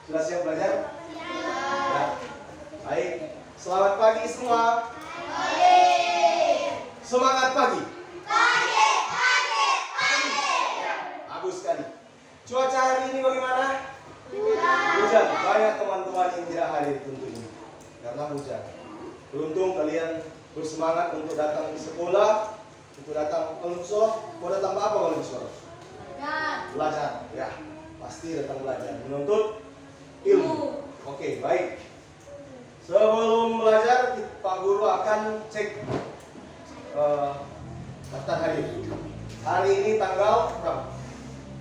Sudah siap belajar? Ya. Baik. Selamat pagi semua. Semangat pagi. Ya, bagus sekali. Cuaca hari ini bagaimana? Hujan. Banyak teman-teman yang tidak hadir tentunya karena hujan. Beruntung kalian bersemangat untuk datang ke sekolah, untuk datang ke sekolah. Mau datang apa kalau di sekolah? Belajar. Ya, pasti datang belajar. Menuntut ilmu. Oke, baik. Sebelum belajar, Pak Guru akan cek daftar hadir. Hari ini tanggal berapa?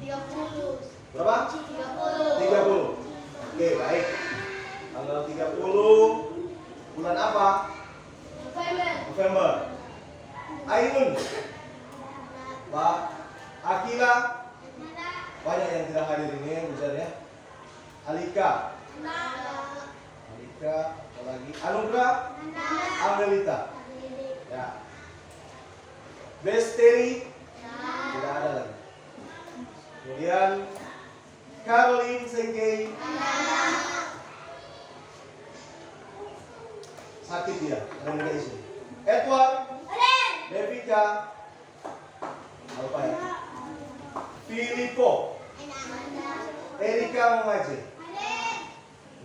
30. Berapa? 30. Oke, baik. Tanggal 30 bulan apa? November. Ainun, Pak Akila, banyak yang tidak hadir ini hujan ya. Alika, apalagi Anugrah, Angelita, ya. Besteri, tidak ada lagi. Kemudian Caroline Sengkei, sakit dia, ada isu. Edward, Devika, apa ya? Filippo, Erika Mengaji,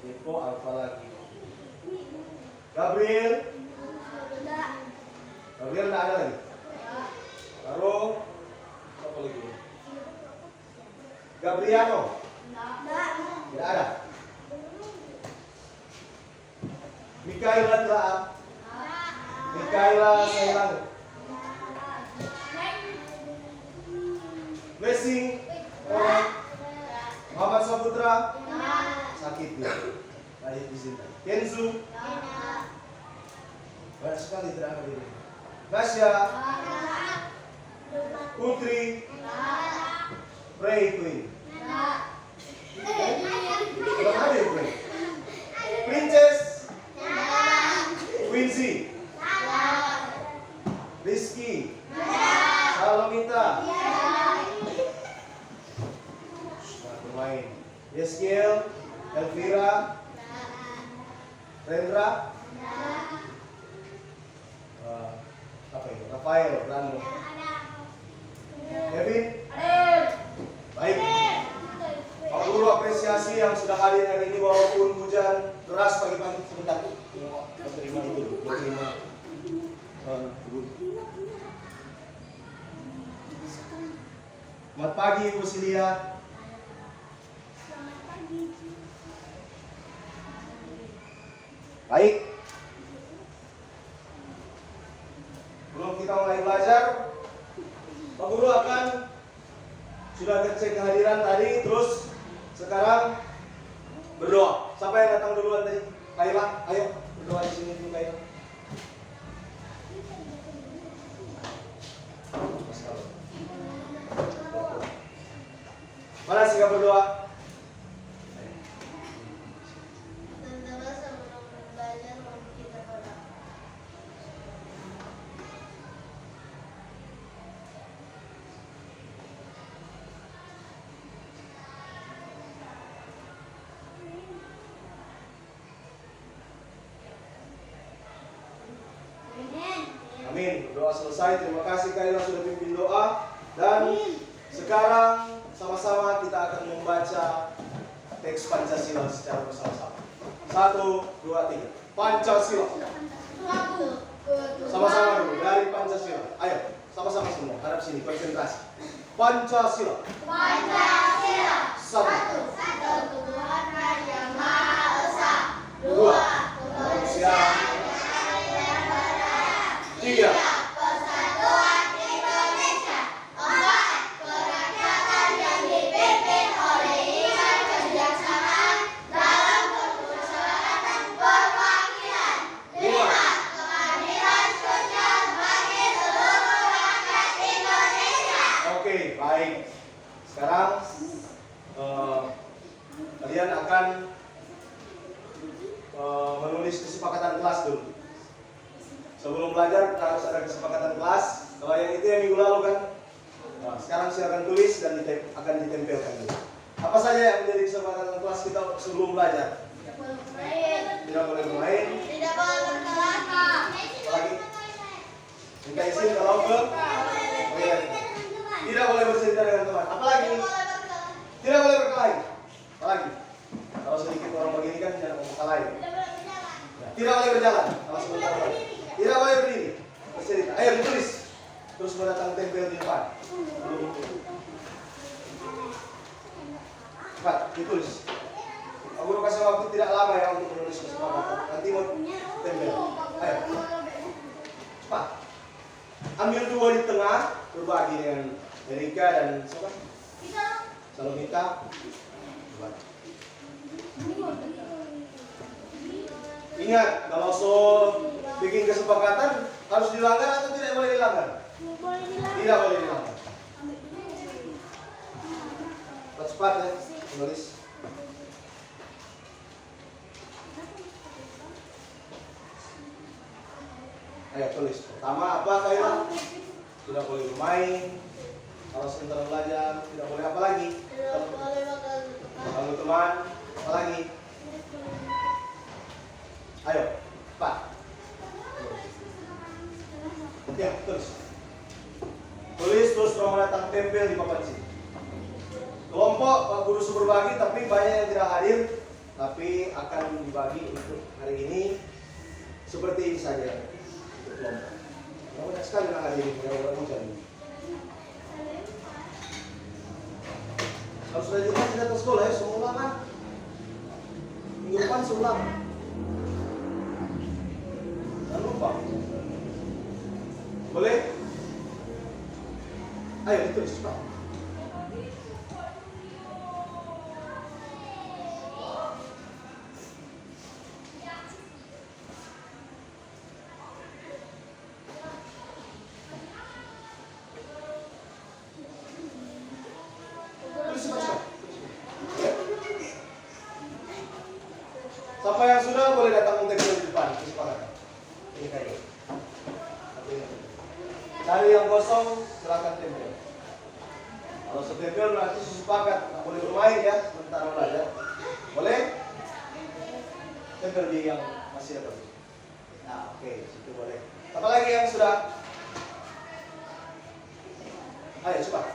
Filippo apa lagi? Gabriel tidak ada lagi. Lalu apa lagi? Gabriano, tidak ada. Mikaela Tlaap, Mikaela Sailang, Blessing, Muhammad Saputra, sakit dia, lahir di sini. Kenzu, banyak sekali tidak hadir. Nasya, Putri, Pray Queen, belum hadir Pray. Princess, Quincy, Rizky, Salomita, bermain. Yeskiel, Elvira, Rendra, apa itu? Rafael, Rano, Kevin, baik. Pak Guru apresiasi yang sudah hadir hari ini walaupun hujan deras pagi-pagi. Sebentar, mau terima itu, mau terima. Selamat pagi Ibu Silia. Baik. Sebelum kita mulai belajar, Pak Guru akan sudah cek kehadiran tadi, terus sekarang berdoa. Siapa yang datang duluan tadi? Kaila, ayo berdoa di sini dulu Kaila. Mana sih kamu berdoa? Amin. Doa selesai. Terima kasih Kaila sudah pimpin doa. Dan sekarang sama-sama kita akan membaca teks Pancasila secara bersama-sama. 1, 2, 3. Pancasila. Sama-sama dulu dari Pancasila. Ayo, sama-sama semua. Harap sini konsentrasi. Pancasila. Satu. Tuhan yang Maha Esa. 2. Manusia. 3. Persatuan Indonesia. 4. Kerakyatan yang dipimpin oleh iman kebijaksanaan dalam permusyawaratan perwakilan. 5. Keadilan sosial bagi seluruh rakyat Indonesia. Oke, baik. Sekarang kalian akan menulis kesepakatan kelas dulu. Sebelum belajar kita harus ada kesepakatan kelas. Kalau yang itu yang minggu lalu kan. Nah, sekarang silakan tulis dan akan ditempelkan dulu. Apa Apa saja yang menjadi kesepakatan kelas kita sebelum belajar? Tidak boleh bermain. Tidak boleh bermain. Tidak boleh berkelakar. Lagi. Minta izin kalau ke toilet. Tidak boleh bercerita dengan teman. Apalagi? Tidak boleh berkelakar. Tidak boleh berkelahi. Apalagi? Kalau sedikit orang begini kan jangan ngomong kelahi. Tidak boleh berjalan. Kalau sebentar lagi. Tidak boleh berdiri. Bercerita. Ayo ditulis. Terus mendatang tempel di depan. Cepat, ditulis. Guru kasih waktu tidak lama ya untuk menulis kesepakatan. Nanti mau tempel. Ayo. Cepat. Ambil dua di tengah, berbagi dengan Erika dan siapa? Salomita. Berbagi. Ingat, kalau bikin kesepakatan harus dilanggar atau tidak boleh dilanggar? Tidak boleh dilanggar. Cepat ya, menulis. Ayo tulis. Pertama apa Kayla? Tidak boleh bermain. Kalau sebentar belajar, tidak boleh apa lagi? Tidak boleh makan. Kalau teman, apa lagi? Ayo, cepat. Ya, tulis. Tulis terus mendatang tempel di papan sini. Kelompok Pak Guru berbagi, tapi banyak yang tidak hadir, tapi akan dibagi untuk hari ini seperti ini saja untuk kelompok. Banyak sekali yang hadir ini, yang hujan. Kalau sudah jelas tidak ke sekolah ya, semua ulangan. Minggu depan seulang. Jangan lupa. Boleh? Ayo ditulis cepat. Siapa yang sudah boleh datang untuk di depan, kesepakatan. Ini kayaknya. Cari yang kosong, silakan tempel. Kalau setempel berarti sepakat, nggak boleh bermain ya, sementara belajar. Boleh? Tempel di yang masih ada. Nah, oke, situ boleh. Apa lagi yang sudah? Ayo cepat.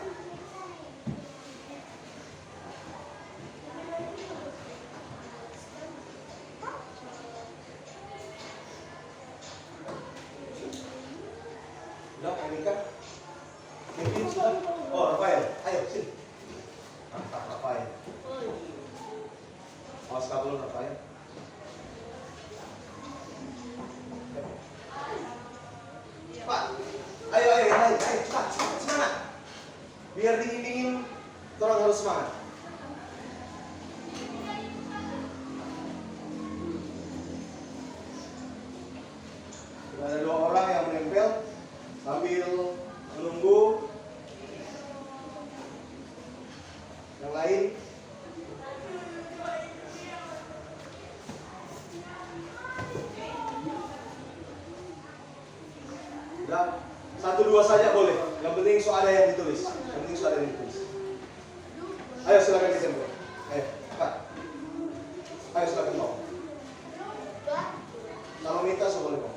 Sudah, Erika? Kevin sudah? Oh, Rafael. Ayo, sini. Mantap, Rafael. Awas kabel, Rafael. Pak, ayo, cepat, semangat. Biar dingin-dingin, orang harus semangat. Ada dua orang yang menempel sambil menunggu yang lain. Udah, 1-2 saja boleh. Yang penting soalnya yang ditulis. Ayo silakan ditempel. Ayo, cepat. Ayo silakan mau. Kalau minta boleh mau.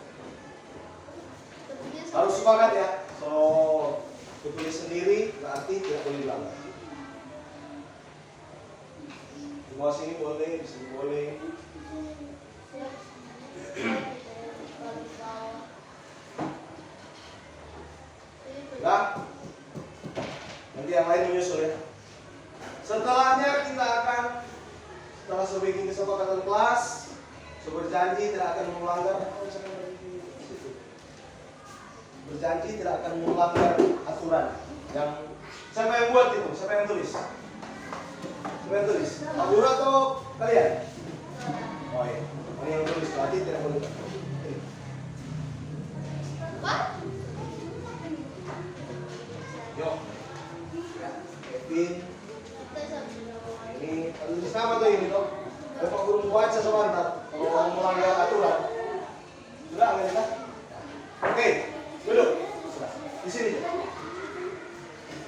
Harus sepakat ya. So, ditulis sendiri berarti tidak boleh dilanggar. Semua sini boleh, di sini boleh. Nah, nanti yang lain menyusul ya. Setelahnya kita akan setelah bikin kesepakatan kelas, berjanji tidak akan melanggar. Berjanji tidak akan melanggar aturan yang siapa yang buat itu? Siapa yang tulis? Siapa yang tulis? Pak Guru atau kalian? Oh iya, ini yang tulis berarti tidak boleh. Yuk, Kevin. Ini tulis nama tuh ini dong. Pak Guru baca sebentar. Kalau melanggar aturan, sudah nggak kita? Oke. Duduk. Di sini.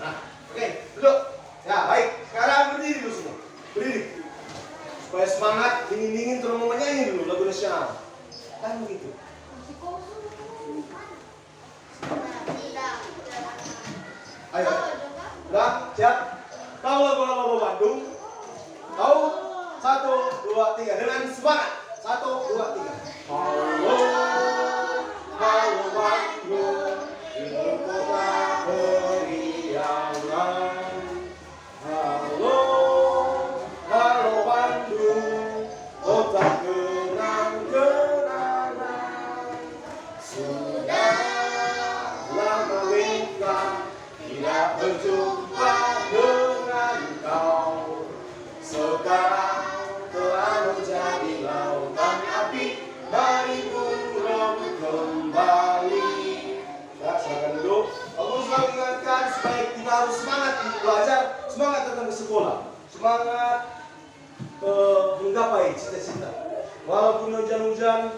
Nah, oke, duduk. Ya, baik. Sekarang berdiri dulu semua. Kan begitu. Tidak. Ayo. Udah, siap? Tahu lagu-lagu Bandung? Tahu? 1, 2, 3 dengan semangat. 1, 2, 3. Halo, halo Bandung, ibu kota beriangan. Halo, halo Bandung, kota kenang-kenangan. Sudah lama kita tidak berjumpa dengan kau. Sekarang telah menjadi lautan api, mari burung kembali. Ya, silakan duduk. Aku selalu ingatkan supaya kita harus semangat belajar, semangat datang ke sekolah, semangat menggapai cita-cita. Walaupun hujan-hujan,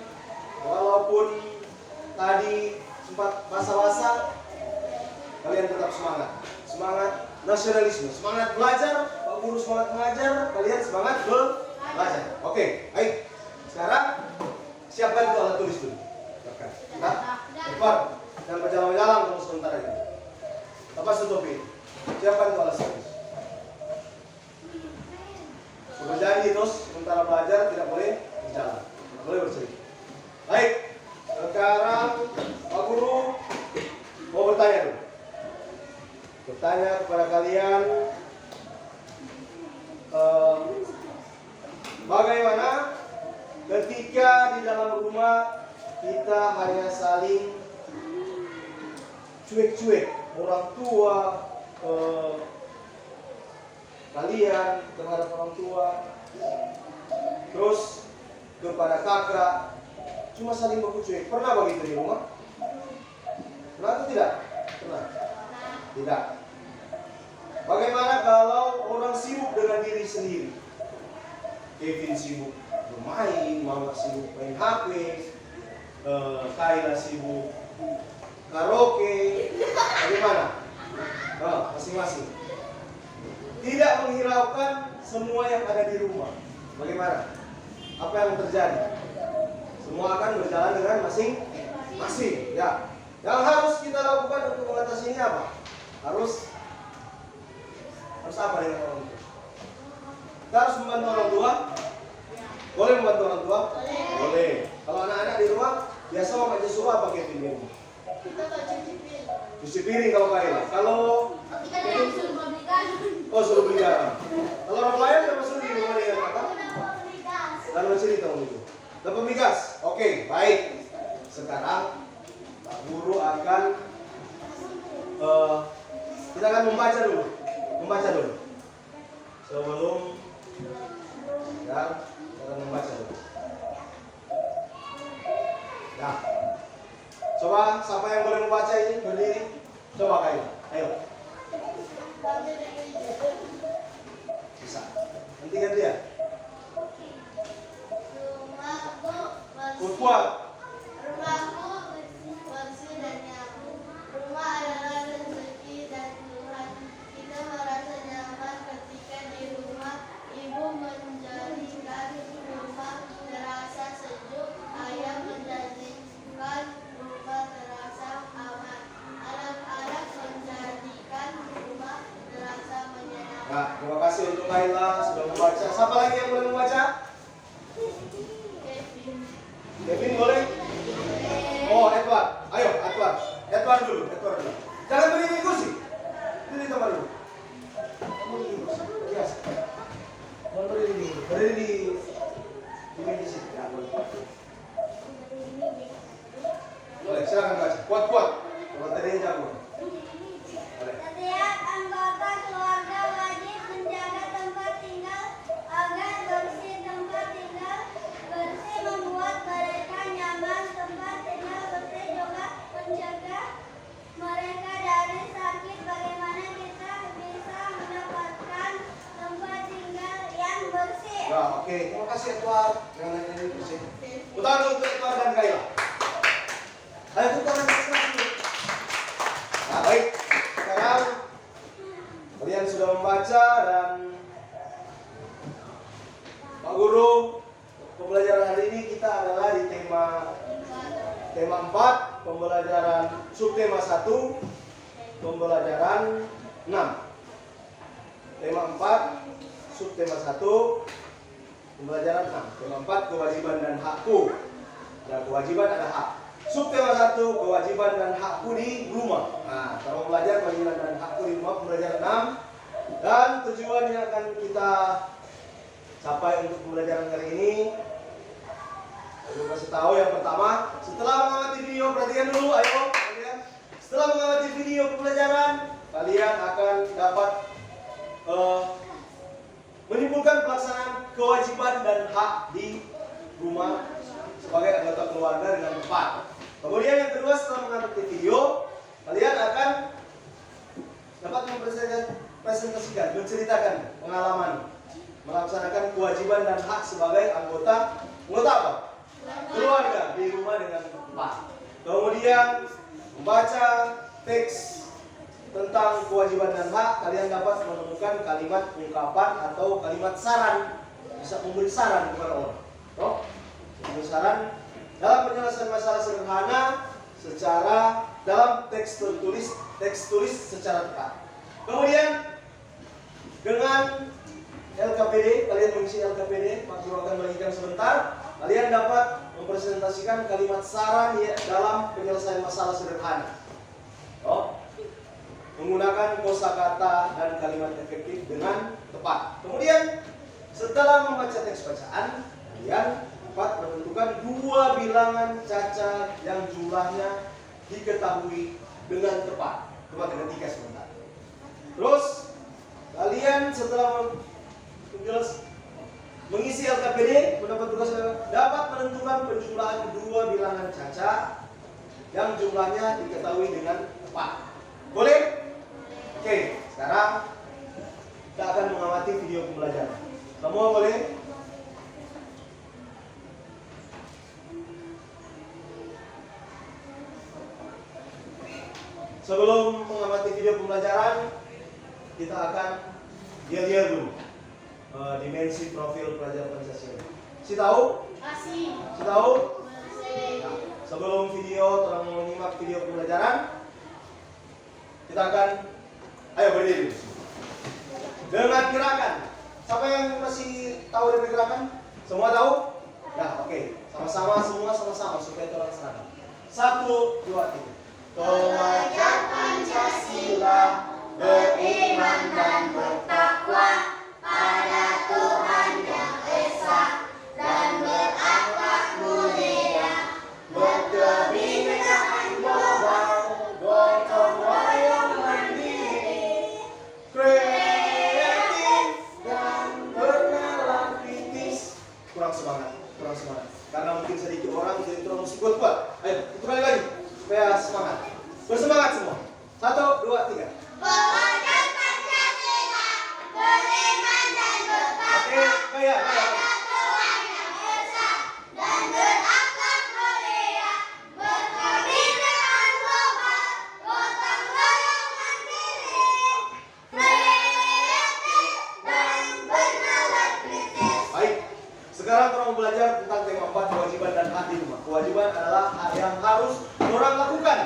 walaupun tadi sempat basah-basah, kalian tetap semangat. Semangat nasionalisme, semangat belajar. Pak Guru semangat mengajar, kalian semangat belajar. Oke, baik. Sekarang siapkan itu alat tulis dulu. Nah, cepat. Dan berjalan-jalan kamu sebentar ini. Lepas tutupi. Siapkan itu alat tulis. Sudah janji terus sementara belajar tidak boleh berjalan, tidak boleh bercerita. Baik. Sekarang Pak Guru mau bertanya dulu. Bertanya kepada kalian, bagaimana ketika di dalam rumah kita hanya saling cuek-cuek, orang tua kalian terhadap orang tua, terus kepada kakak cuma saling baku cuek. Pernah begitu di rumah? Pernah atau tidak? Pernah. Tidak. Bagaimana kalau orang sibuk dengan diri sendiri? Kevin sibuk bermain, Mama sibuk main HP, Kayla sibuk karaoke. Bagaimana? Masing-masing. Tidak menghiraukan semua yang ada di rumah. Bagaimana? Apa yang terjadi? Semua akan berjalan dengan masing-masing. Ya. Yang harus kita lakukan untuk mengatasi ini apa? Harus apa dengan orang tua? Kita harus membantu orang tua. Boleh membantu orang tua? Boleh. Kalau anak-anak di rumah biasa mau suruh apa Kevin di rumah? Kita cuci piring. Cuci piring kalau Kayla. Kalau Kita suruh belikan. suruh beli garam. Kalau orang lain apa suruh di rumah dengan apa? Lalu cerita itu. Dapat migas. Oke, baik. Sekarang Pak Guru akan kita akan membaca dulu sebelum ya kita akan membaca dulu. Nah, coba siapa yang boleh membaca ini berdiri? Coba Kayla, ayo. Bisa. Nanti ganti ya. Kuat. Rumahku bersih dan nyaman. Rumah adalah rezeki dan Tuhan. Kita merasa nyaman ketika di rumah. Ibu menjadikan rumah terasa sejuk. Ayah menjadikan rumah terasa aman. Anak-anak menjadikan rumah terasa menyenangkan. Nah, terima kasih untuk Kayla sudah membaca. Siapa lagi yang boleh membaca? Kevin boleh? Oh, Edward. Ayo, Edward dulu. Jangan berdiri di kursi. Berdiri di tempat dulu. Kamu berdiri di kursi. Biasa. Jangan berdiri di meja sini. Ya, boleh. Boleh, silakan baca. Kuat. Kalau tadi jago. Boleh. Setiap anggota keluarga wajib menjaga tempat tinggal agar bersih. Tempat tinggal bersih membuat mereka nyaman. Tempat tinggal bersih juga menjaga mereka dari sakit. Bagaimana kita bisa mendapatkan tempat tinggal yang bersih? Ya, oke. Terima kasih Edward. Jangan naik di kursi. Putar dulu untuk Edward dan Kayla. Ayo putar lagi. Nah, baik. Sekarang kalian sudah membaca dan Pak Guru pembelajaran hari ini kita adalah di tema 4, pembelajaran subtema 1, pembelajaran 6. Tema 4, subtema 1, pembelajaran 6. Tema 4, kewajiban dan hakku. Ada kewajiban, ada hak. Subtema 1, kewajiban dan hakku di rumah. Nah, kalau belajar kewajiban dan hakku di rumah, pembelajaran 6. Dan tujuan yang akan kita capai untuk pembelajaran hari ini, saya kasih tahu yang pertama, setelah mengamati video, perhatikan dulu, ayo, kalian. Setelah mengamati video pembelajaran, kalian akan dapat menyimpulkan pelaksanaan kewajiban dan hak di rumah sebagai anggota keluarga dengan tepat. Kemudian yang kedua, setelah mengamati video, kalian akan dapat mempresentasikan, menceritakan pengalaman melaksanakan kewajiban dan hak sebagai anggota apa? Keluarga di rumah dengan tepat. Kemudian membaca teks tentang kewajiban dan hak, kalian dapat menemukan kalimat ungkapan atau kalimat saran, bisa memberi saran kepada orang. Memberi saran dalam penyelesaian masalah sederhana secara dalam teks tulis secara tepat. Kemudian dengan LKPD, kalian mengisi LKPD, Pak Guru akan bagikan sebentar. Kalian dapat mempresentasikan kalimat saran dalam penyelesaian masalah sederhana. Menggunakan kosakata dan kalimat efektif dengan tepat. Kemudian setelah membaca teks bacaan, kalian dapat menentukan 2 bilangan caca yang jumlahnya diketahui dengan tepat. Coba ketika sebentar. Terus kalian setelah mengisi LKPD, mendapat tugas dapat menentukan penjumlahan 2 bilangan caca yang jumlahnya diketahui dengan tepat. Boleh? Oke, sekarang kita akan mengamati video pembelajaran. Semua boleh? Sebelum mengamati video pembelajaran, kita akan lihat dulu dimensi profil pelajar Pancasila. Si tahu? Masih. Si tahu? Masih. Nah, sebelum video terang menyimak video pembelajaran, kita akan berdiri. Dengan gerakan. Siapa yang masih tahu dengan gerakan? Semua tahu? Ya, oke. Sama-sama supaya terlaksana. 1, 2, 3. Pelajar Pancasila beriman dan bertakwa pada Tuhan Yang Esa dan berakhlak mulia, berkebinekaan global, gotong royong mandiri, Kreatif dan bernalar kritis. Kurang semangat. Karena mungkin sedikit orang jadi terlalu musik kuat. Ayo, itu kali lagi supaya semangat. Bersemangat semua. 1, 2, 3. Pelajar Pancasila beriman dan bertakwa Oke, kayak. pada Tuhan Yang Esa dan berakhlak mulia, berkebinekaan global, gotong royong mandiri, kreatif dan bernalar kritis. Baik. Sekarang kita mau belajar tentang tema 4, kewajiban dan hak di rumah. Kewajiban adalah hal yang harus orang lakukan,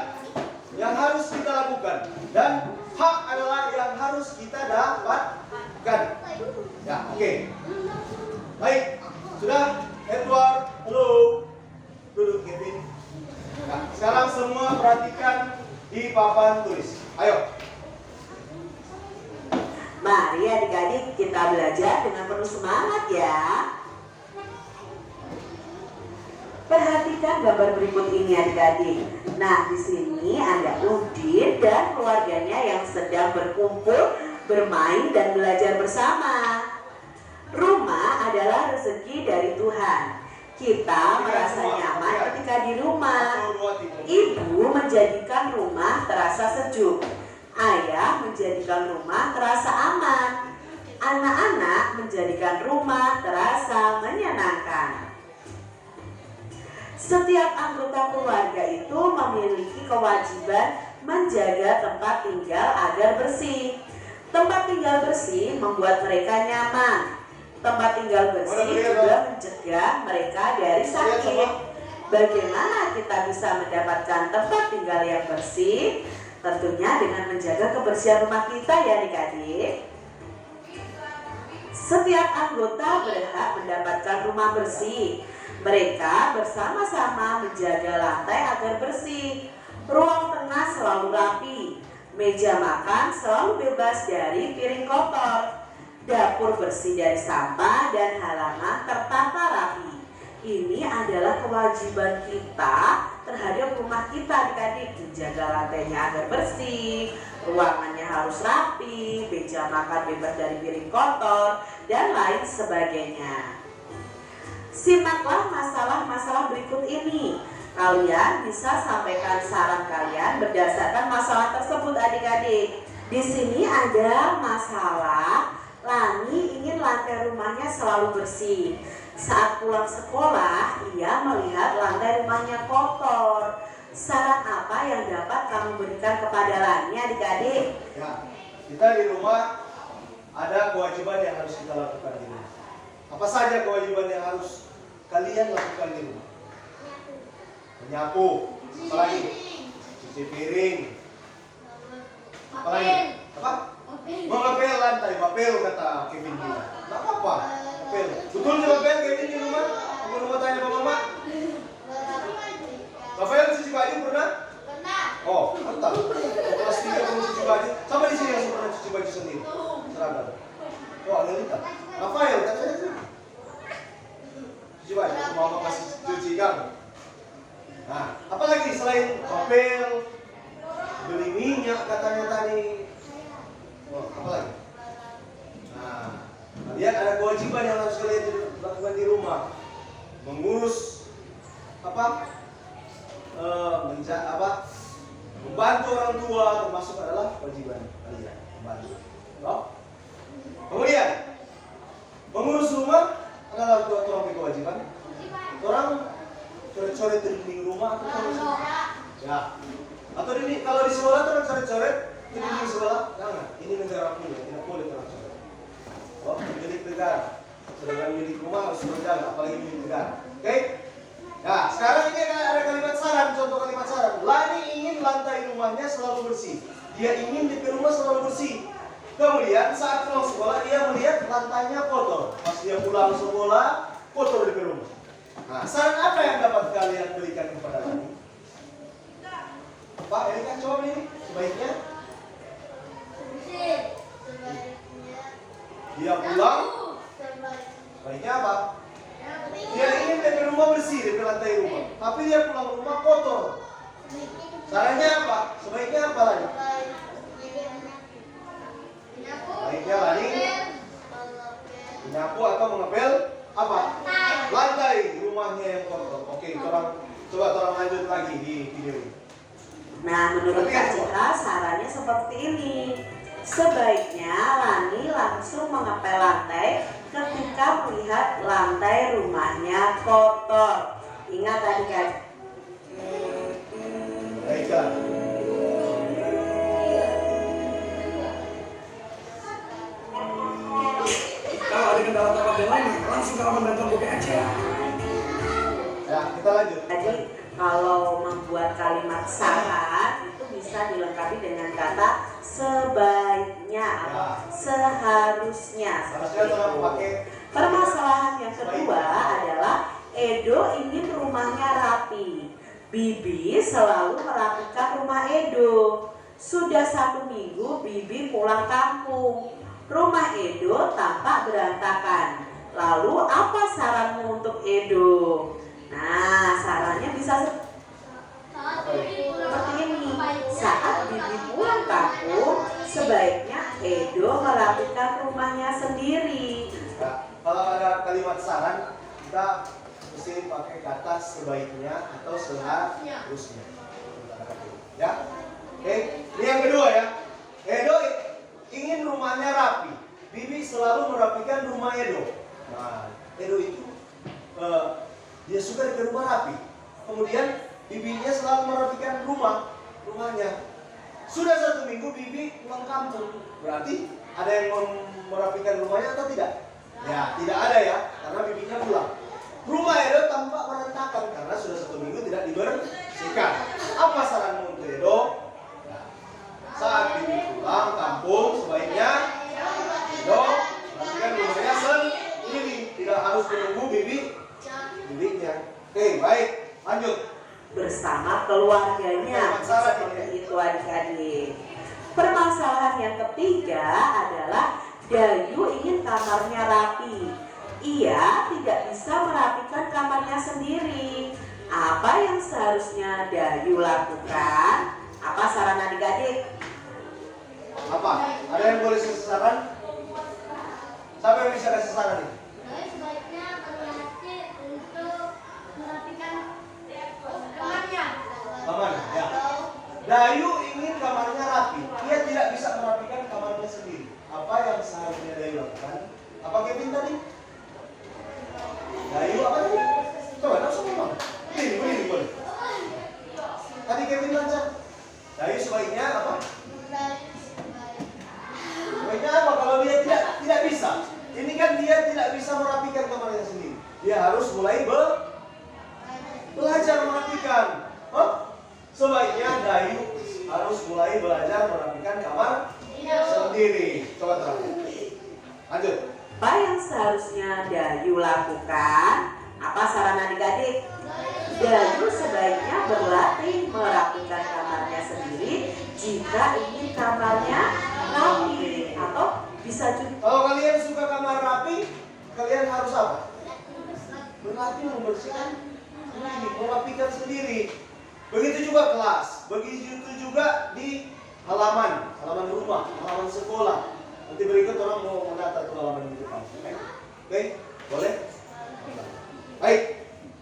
yang harus kita lakukan, dan hak adalah yang harus kita dapatkan. Ya, oke. Baik, sudah. Edward, halo. Duduk, Kevin. Nah, sekarang semua perhatikan di papan tulis. Ayo. Mari adik-adik kita belajar dengan penuh semangat ya. Perhatikan gambar berikut ini adik-adik. Nah, di sini ada Udin dan keluarganya yang sedang berkumpul, bermain dan belajar bersama. Rumah adalah rezeki dari Tuhan. Kita merasa nyaman ketika di rumah. Ibu menjadikan rumah terasa sejuk. Ayah menjadikan rumah terasa aman. Anak-anak menjadikan rumah terasa menyenangkan. Setiap anggota keluarga itu memiliki kewajiban menjaga tempat tinggal agar bersih. Tempat tinggal bersih membuat mereka nyaman. tempat tinggal bersih juga mencegah mereka dari sakit. Bagaimana kita bisa mendapatkan tempat tinggal yang bersih? Tentunya dengan menjaga kebersihan rumah kita ya adik-adik. Setiap anggota berhak mendapatkan rumah bersih. Mereka bersama-sama menjaga lantai agar bersih. Ruang tengah selalu rapi. Meja makan selalu bebas dari piring kotor. Dapur bersih dari sampah dan halaman tertata rapi. Ini adalah kewajiban kita terhadap rumah kita adik-adik. Menjaga lantainya agar bersih, ruangannya harus rapi, meja makan bebas dari piring kotor, dan lain sebagainya. Simaklah masalah-masalah berikut ini. Kalian bisa sampaikan saran kalian berdasarkan masalah tersebut adik-adik. Di sini ada masalah Lani ingin lantai rumahnya selalu bersih. Saat pulang sekolah, ia melihat lantai rumahnya kotor. Saran apa yang dapat kamu berikan kepada Lani adik-adik? Ya, kita di rumah ada kewajiban yang harus kita lakukan di rumah. Apa saja kewajiban yang harus kalian lakukan di rumah? Menyapu, apalagi? Cuci piring. Apalagi? Apa? Mengepel lantai, mapel kata Kevin bilang. Nggak apa-apa, mapel. Betul nggak mapel Kevin di rumah? Kamu rumah tanya sama mama? Rafael cuci baju pernah? Pernah. Oh, mantap. Kelas 3 kamu cuci baju. Sama di sini yang pernah cuci baju sendiri. Seragam. Oh, Angelita. Rafael katanya cuci baju. Mama kasih cuci kamu. Nah, apalagi selain mapel, beli minyak katanya tadi. Oh, apa lagi? Nah, kalian ada kewajiban yang harus kalian lakukan di rumah. Mengurus apa? Membantu orang tua termasuk adalah kewajiban kalian. Membantu. Oh? Kemudian mengurus rumah adalah orang kewajiban. Orang coret-coret di dinding rumah atau ya. Atau kalau di sekolah orang coret-coret di dinding sekolah, jangan. Ini negara punya, tidak boleh orang coret. Oh, milik negara. Sedangkan milik rumah harus berjaga, apalagi milik negara. Oke? Nah, sekarang ini ada kalimat saran, contoh kalimat saran. Lani ingin lantai rumahnya selalu bersih. Dia ingin di rumah selalu bersih. Kemudian saat pulang sekolah dia melihat lantainya kotor. Pas dia pulang sekolah, kotor di rumah. Nah, saran apa yang dapat kalian berikan kepada Lani? Pak, Erika coba ini sebaiknya. Dia pulang. Sebaiknya apa? Dia ingin di rumah bersih, di lantai rumah. Tapi dia pulang rumah kotor. Sarannya apa? Sebaiknya apa lagi? Baiknya Lani menyapu atau mengepel apa? Lantai rumahnya yang kotor. Oke, coba lanjut lagi di video ini. Nah, menurut Kak Citra sarannya seperti ini. Sebaiknya Lani langsung mengepel lantai ketika melihat lantai rumahnya kotor. Ingat tadi kan? Baiklah. Kalau ada kendala tempat yang lain, langsung kalau mendatang buka aja. Ya, kita lanjut. Jadi kalau membuat kalimat saran itu bisa dilengkapi dengan kata sebaiknya atau seharusnya. Harusnya orang pakai. Permasalahan yang kedua adalah Edo ingin rumahnya rapi. Bibi selalu merapikan rumah Edo. Sudah 1 minggu Bibi pulang kampung. Rumah Edo tampak berantakan. Lalu apa saranmu untuk Edo? Nah, sarannya bisa seperti ini. Saat Bibi pulang kampung, sebaiknya Edo merapikan rumahnya sendiri. Nah, kalau ada kalimat saran, kita mesti pakai kata sebaiknya atau seharusnya. Ya, oke. Ini yang kedua ya. Edo ingin rumahnya rapi. Bibi selalu merapikan rumah Edo. Nah, Edo itu dia suka di rumah rapi. Kemudian bibinya selalu merapikan rumahnya. Sudah 1 minggu Bibi pulang kampung. Berarti ada yang merapikan rumahnya atau tidak? Ya, tidak ada ya, karena bibinya pulang. Rumah Edo tampak berantakan karena sudah 1 minggu tidak dibersihkan. Apa saranmu untuk Edo? Nah, saat bibi pulang kampung, sebaiknya Edo perhatikan rumahnya sendiri, tidak harus menunggu bibinya. Oke, baik, lanjut. Bersama keluarganya, seperti itu adik-adik. Permasalahan yang ketiga adalah Dayu ingin kamarnya rapi. Ia tidak bisa merapikan kamarnya sendiri. Apa yang seharusnya Dayu lakukan? Apa saran adik-adik? Apa? Ada yang boleh kasih saran? Siapa yang bisa kasih saran nih? Sebaiknya berlatih untuk merapikan kamarnya. Kamar, ya. Dayu ingin kamarnya rapi. Dia tidak bisa merapikan kamarnya sendiri. Apa yang seharusnya Dayu lakukan? Apa Kevin tadi? Dayu apa tadi? Coba langsung ngomong. Ini boleh. Tadi Kevin lancar. Dayu sebaiknya apa? Sebaiknya apa kalau dia tidak bisa? Ini kan dia tidak bisa merapikan kamarnya sendiri. Dia harus mulai belajar merapikan. Sebaiknya Dayu harus mulai belajar merapikan kamar sendiri. Coba terangkan. Lanjut. Apa yang seharusnya Dayu lakukan? Apa saran adik-adik? Dayu sebaiknya berlatih merapikan kamarnya sendiri jika ingin kamarnya rapi, atau bisa juga. Kalau kalian suka kamar rapi, kalian harus apa? Berlatih membersihkan sendiri, merapikan sendiri. Begitu juga kelas, begitu juga di halaman rumah, halaman sekolah. Nanti berikut orang mau menata tuh halaman di depan. Oke? Boleh? Baik,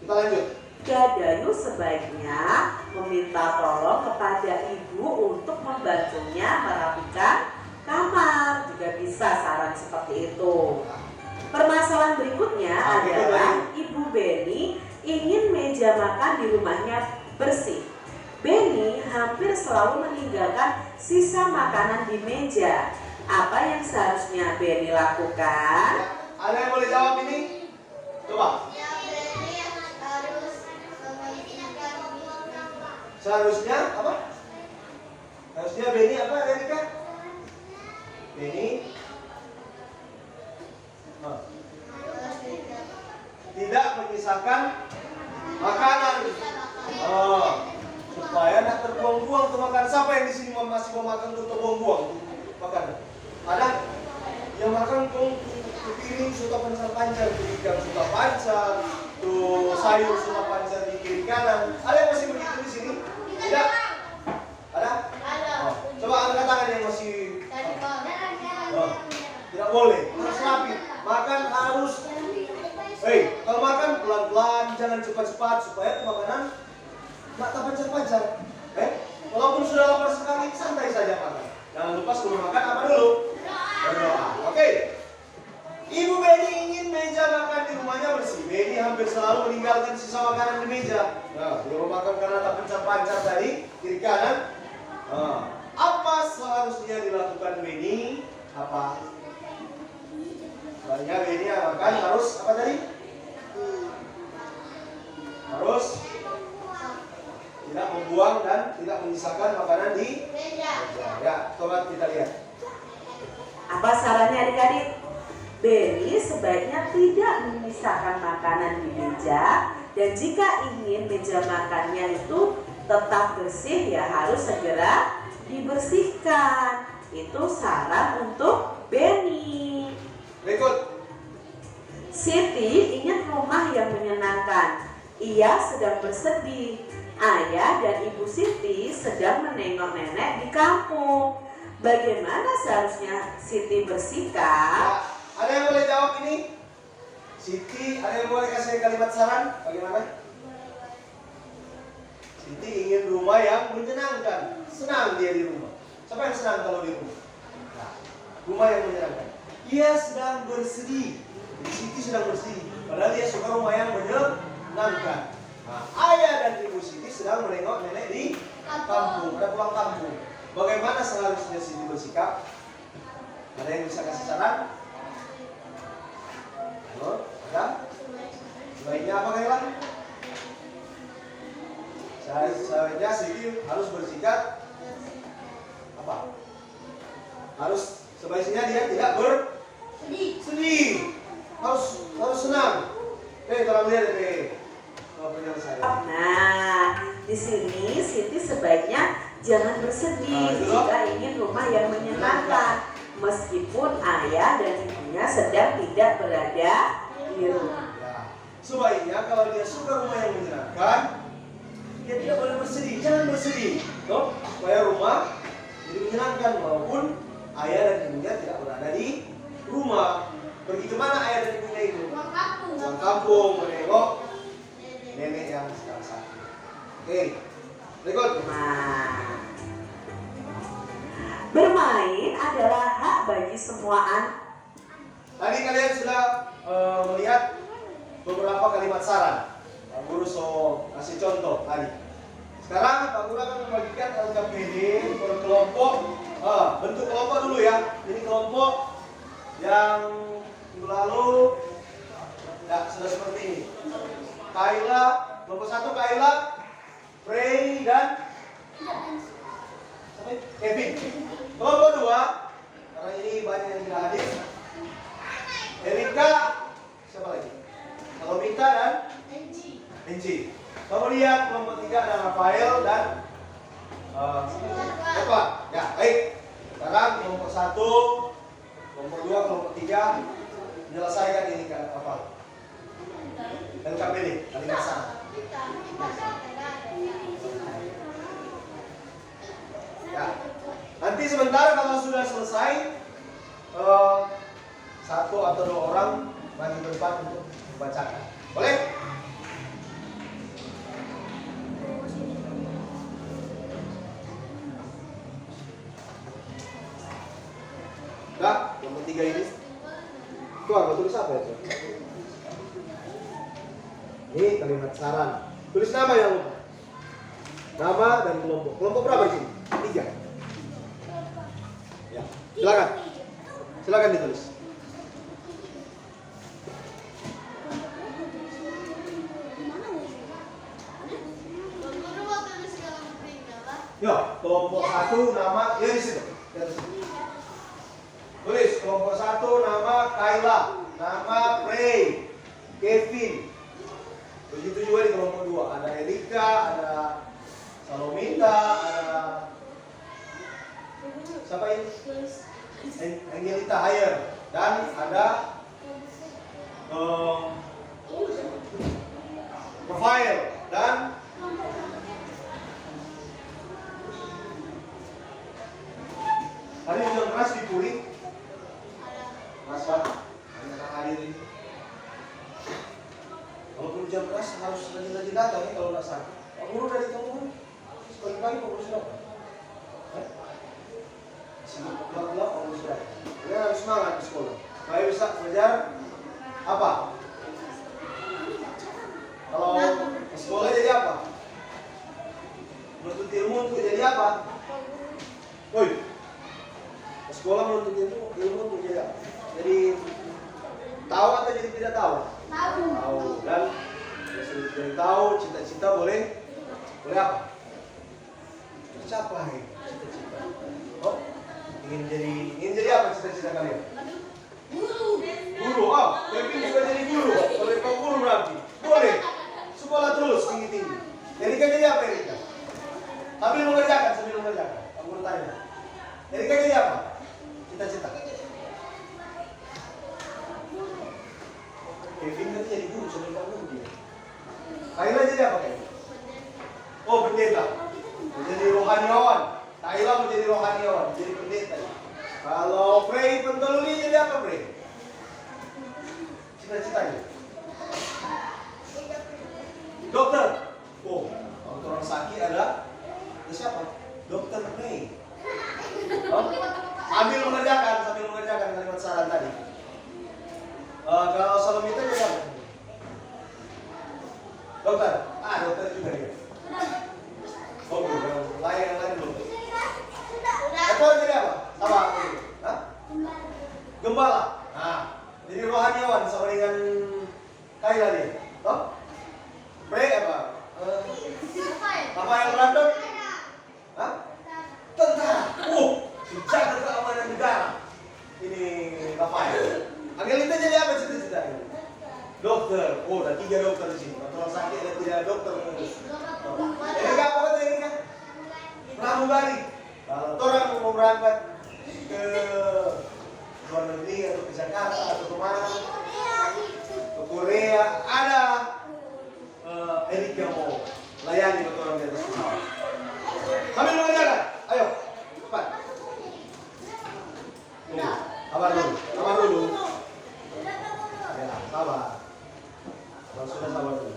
kita lanjut. Dayu sebaiknya meminta tolong kepada ibu untuk membantunya merapikan kamar. Juga bisa saran seperti itu. Permasalahan berikutnya adalah Ibu Beni ingin meja makan di rumahnya bersih. Beni hampir selalu meninggalkan sisa makanan di meja. Apa yang seharusnya Beni lakukan? Ada yang boleh jawab ini? Coba. Seharusnya apa? Harusnya Beni apa, Erika? Beni tidak menyisakan makanan. Supaya tidak terbuang-buang tuh makanan. Siapa yang di sini masih mau makan tuh terbuang-buang makanan? Ada yang makan tuh piring suka pancar-pancar, ikan suka pancar, tuh sayur suka pancar di kiri kanan. Ada yang masih begitu di sini? Tidak? Ada? Coba angkat tangan yang masih. Tidak boleh, harus rapi. Makan harus. Kalau makan pelan-pelan, jangan cepat-cepat supaya makanan nggak terpancar-pancar. Walaupun sudah lapar sekali, santai saja makan. Jangan lupa sebelum makan apa dulu? Berdoa. Oke. Ibu Beni ingin meja makan di rumahnya bersih. Beni hampir selalu meninggalkan sisa makanan di meja. Nah, dia mau makan karena tak pancar-pancar tadi, kiri kanan. Apa seharusnya dilakukan Beni? Apa? Sebenarnya Beni makan harus apa tadi? Harus tidak membuang dan tidak menyisakan makanan di meja. Ya, coba kita lihat. Apa sarannya adik-adik? Beni sebaiknya tidak menyisakan makanan di meja, dan jika ingin meja makannya itu tetap bersih ya harus segera dibersihkan. Itu saran untuk Beni. Berikut. Siti ingin rumah yang menyenangkan. Ia sedang bersedih. Ayah dan ibu Siti sedang menengok nenek di kampung. Bagaimana seharusnya Siti bersikap? Ada yang boleh jawab ini? Siti, ada yang boleh kasih kalimat saran? Bagaimana? Siti ingin rumah yang menyenangkan. Senang dia di rumah. Siapa yang senang kalau di rumah? Nah, rumah yang menyenangkan. Ia sedang bersedih. Jadi Siti sedang bersedih. Padahal dia suka rumah yang menyenangkan. Nah, ayah dan ibu Siti sedang menengok nenek di kampung. Ada pulang kampung. Bagaimana seharusnya Siti bersikap? Ada yang bisa kasih saran? sebaliknya Siti harus bersikap apa? Harus sebaiknya dia tidak bersedih. Harus senang. Tolong lihat penyelesaian. Nah, di sini Siti sebaiknya jangan bersedih jika ingin rumah yang menyenangkan. Meskipun ayah dan ibunya sedang tidak berada di rumah. Ya. Sebaiknya kalau dia suka rumah yang menyenangkan, dia tidak boleh bersedih. Jangan bersedih, toh, supaya rumah jadi menyenangkan walaupun ayah dan ibunya tidak berada di rumah. Pergi kemana ayah dan ibunya itu? Pulang kampung, menengok nenek yang sedang sakit. Oke, berikut. Nah, bermain adalah hak bagi semua anak. Tadi kalian sudah melihat beberapa kalimat saran. Pak Guru kasih contoh tadi. Sekarang Pak Guru akan membagikan LKPD per kelompok. Bentuk kelompok dulu ya. Ini kelompok yang minggu lalu sudah seperti ini. Kaila, kelompok 1 Kaila, Frey dan Kevin. Kelompok 2, karena ini banyak yang tidak hadir. Erika, siapa lagi? Salomita dan Enji. Kemudian kelompok 3 ada Rafael dan Edward. Ya, baik. Sekarang kelompok 1, kelompok 2, kelompok 3 menyelesaikan ini kan apa? LKPD, kalimat saran. Ya. Nanti sebentar kalau sudah selesai, satu atau 2 orang maju ke depan untuk membacakan. Boleh? Nah, nomor 3 ini. Itu apa? Tulis apa itu? Ini kalimat saran. Tulis nama yang lupa. Nama dan kelompok. Kelompok berapa di sini? 3. Ya, silakan. Silakan ditulis. Ya, kelompok 1 nama ya di situ. Tulis kelompok 1 nama Kaila, nama Frey, Kevin. Begitu juga di kelompok 2 ada Erika, ada Salomita, ada siapa ini? Angelita Hayer dan ada Rafael dan tadi hujan keras di Puri. Mas Pak, anak hadir ini. Kalau hujan keras harus rajin-rajin datang ya kalau nggak sakit. Pak Guru dari kamu pagi-pagi Pak Guru sudah. Gelap-gelap Pak Guru sudah. Kalian harus semangat di sekolah. Supaya bisa belajar apa? Kalau di sekolah jadi apa? Menuntut ilmu untuk jadi apa? Woi, sekolah menuntut ilmu untuk jadi apa? Jadi tahu atau jadi tidak tahu? Tahu. Dan jadi tahu, cita-cita boleh apa? Tercapai cita-cita. Oh, ingin jadi apa cita-cita kalian? Guru. Oh, Kevin juga jadi guru. Boleh kau guru berarti? Boleh. Sekolah terus tinggi-tinggi. Erika jadi apa Erika? Sambil mengerjakan. Aku mau tanya. Erika jadi apa? Cita-cita. Kevin kan jadi guru sebelum kamu dia. Kaila jadi apa Kevin? Oh, pendeta. Menjadi rohaniawan. Kaila menjadi rohaniawan, menjadi pendeta. Kalau Frey Penteluli jadi apa Frey? Cita-citanya? Dokter. Oh, dokter orang sakit ada siapa? Dokter Frey. Oh, sambil mengerjakan kalimat saran tadi. Kalau Salomita jadi apa? Dokter. Dokter juga dia. Oh, yang lain dokter. Ekor jadi apa? Sama. Hah? Gembala. Nah, jadi rohaniawan sama dengan Kaila dia. Oh? Frey apa? Rafael Brandon Angelita jadi apa cita-citanya? Dokter. Oh, ada 3 dokter di sini. Kalau orang sakit ada 3 dokter. Erika apa kata Erika? Pramugari. Kalau orang mau berangkat ke luar negeri atau ke Jakarta atau kemana, ke Korea, ada Erika mau layani orang di atas pesawat. Sambil mengerjakan, ayo, cepat. Tunggu, sabar dulu. Ya, sabar. Kalau sudah sabar dulu.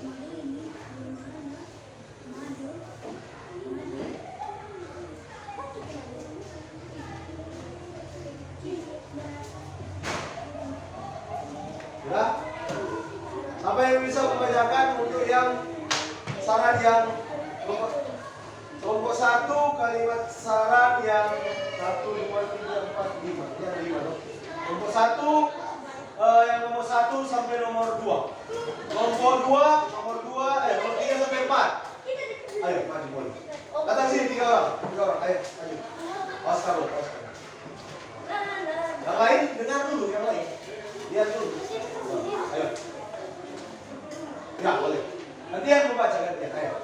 Sudah? Siapa yang bisa membacakan untuk yang saran yang kelompok 1 kalimat saran yang 1, 2, 3, 4, 5. Yang 5 dong. Kelompok 1 yang nomor 1 sampai nomor 2. Kelompok 2 nomor 3 sampai 4. Ayo maju boleh. Datang sini 3 orang. Ayo maju. Awas kabur. Yang lain dengar dulu yang lain. Lihat dulu. Ayo. Ya boleh. Nanti yang membaca gantian. Ayo.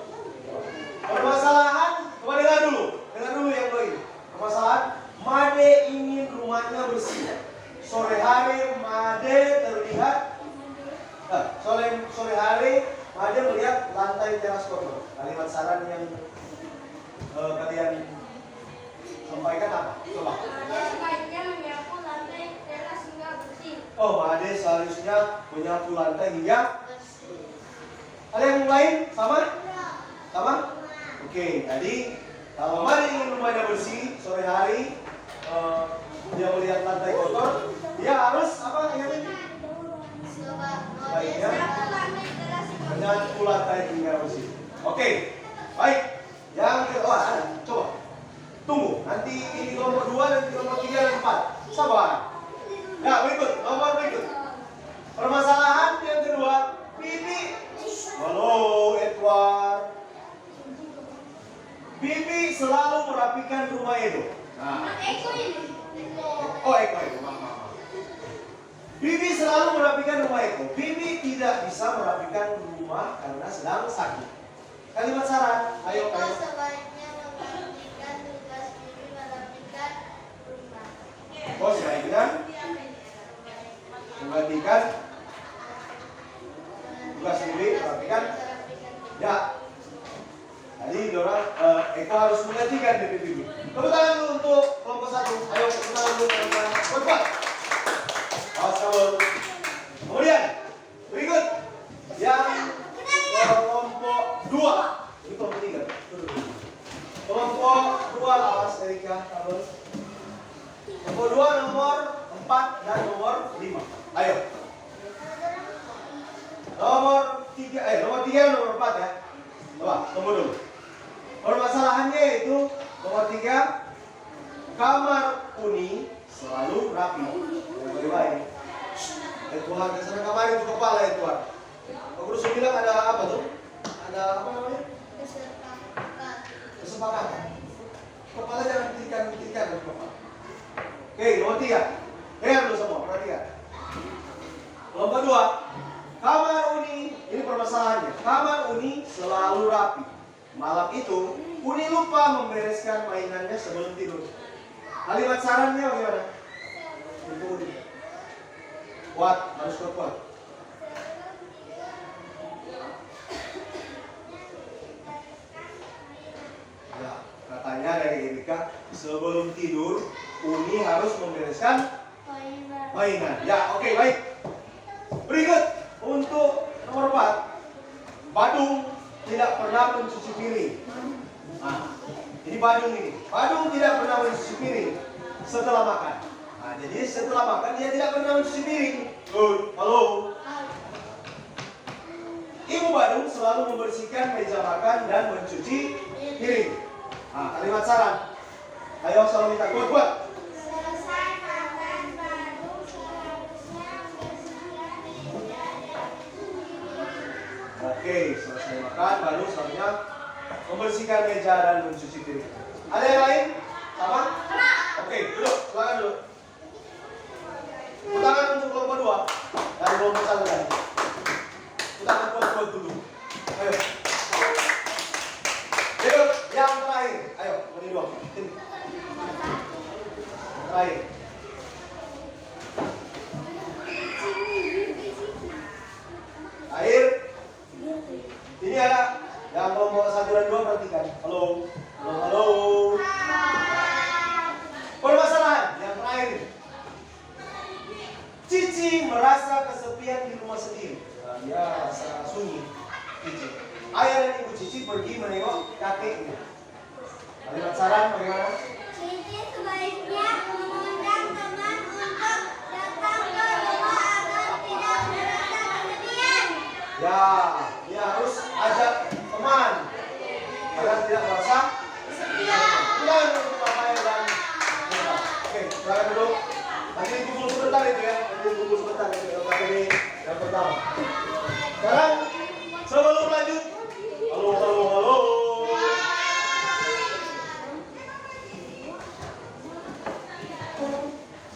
Permasalahan, coba dengar dulu yang ini. Permasalahan, Made ingin rumahnya bersih. Sore hari Made terlihat, sore hari Made melihat lantai teras kotor. Kalimat saran yang kalian sampaikan apa? Coba. Sebaiknya menyapu lantai teras hingga bersih. Oh, Made seharusnya menyapu lantai hingga. Ada yang lain? Sama? Sama? Oke, jadi kalau Made ingin rumahnya bersih sore hari, dia melihat lantai kotor, dia harus apa? Ingat ini? Sebaiknya menyapu lantai hingga bersih. Oke, baik. Yang kedua, ada. Coba. Tunggu. Nanti ini kelompok 2 dan kelompok 3 dan 4. Sabar. Ya, nomor berikut. Permasalahan yang kedua, Bibi. Halo, Edward. Bibi selalu merapikan rumah itu. Nah. Oh, Eko. Maaf. Bibi selalu merapikan rumah itu. Bibi tidak bisa merapikan rumah karena sedang sakit. Kalimat saran, ayo. Sebaiknya memperhatikan tugas Bibi merapikan rumah. Oh, sebaiknya memperhatikan tugas Bibi merapikan. Ya. Jadi Eko harus menggantikan Bibi. Tepuk tangan dulu untuk kelompok 1. Ayo tepuk tangan dulu teman-teman. Cepat. Awas kabur. Kemudian berikut yang kelompok 2. Ini kelompok 3. Kelompok 2 awas Erika kabur. Kelompok 2 nomor 4 dan nomor 5. Ayo. Nomor 3 nomor 4 ya. Coba, tunggu dulu. Permasalahannya itu nomor 3, kamar Uni selalu rapi. Yang baik. Tuhan kesana kamar itu kepala itu. Pak Guru bilang ada apa tuh? Ada apa namanya? Kesepakatan. Kepala jangan tikan kepala. Oke, nomor 3. Dengar dulu semua, perhatikan. Nomor 2. Kamar Uni, ini permasalahannya. Kamar Uni selalu rapi. Malam itu, Uni lupa membereskan mainannya sebelum tidur. Kalimat sarannya bagaimana? Untuk Uni. Kuat, harus kuat. Ya, katanya dari Erika, sebelum tidur, Uni harus membereskan mainan. Ya, oke, baik. Berikut. Untuk nomor 4, Badung tidak pernah mencuci piring. Nah, ini Badung ini. Badung tidak pernah mencuci piring setelah makan. Nah, jadi setelah makan dia tidak pernah mencuci piring. Halo. Ibu Badung selalu membersihkan meja makan dan mencuci piring. Nah, kalimat saran. Ayo selalu minta kuat. Selesai makan, Badung seharusnya membersihkan meja dan Oke, selesai makan, baru selanjutnya membersihkan meja dan mencuci piring. Ada yang lain? Sama? Oke, duduk, silakan duduk. Tangan untuk kelompok 2. rumah sendiri. Nah, dia rasa sunyi. Cici. Ayah dan ibu Cici pergi menengok kakeknya. Kalimat saran bagaimana? Cici sebaiknya mengundang teman untuk datang ke rumah agar tidak merasa kesepian. Ya, dia harus ajak teman agar tidak merasa kesepian. Pulang untuk Bapak dan Bunda. Oke, silakan dulu. Nanti kumpul sebentar itu ya. Nanti kumpul sebentar itu ya. Ini yang pertama. Sekarang sebelum lanjut, halo.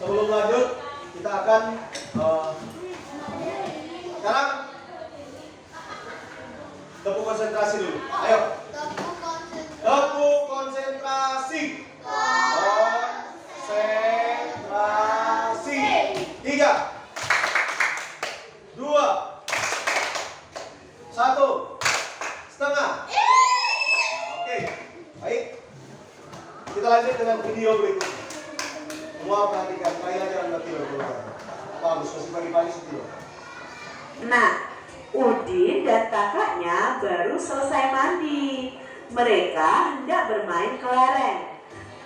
Sebelum lanjut, kita akan sekarang tepuk konsentrasi dulu. Ayo. Tepuk konsentrasi. Konsentrasi. 3, 2, 1, setengah. Oke, baik. Kita lanjut dengan video berikutnya. Semua perhatikan, kalian jangan mati berkeluar. Bagus, masih pagi-pagi tidur. Nah, Udin dan kakaknya baru selesai mandi. Mereka hendak bermain kelereng.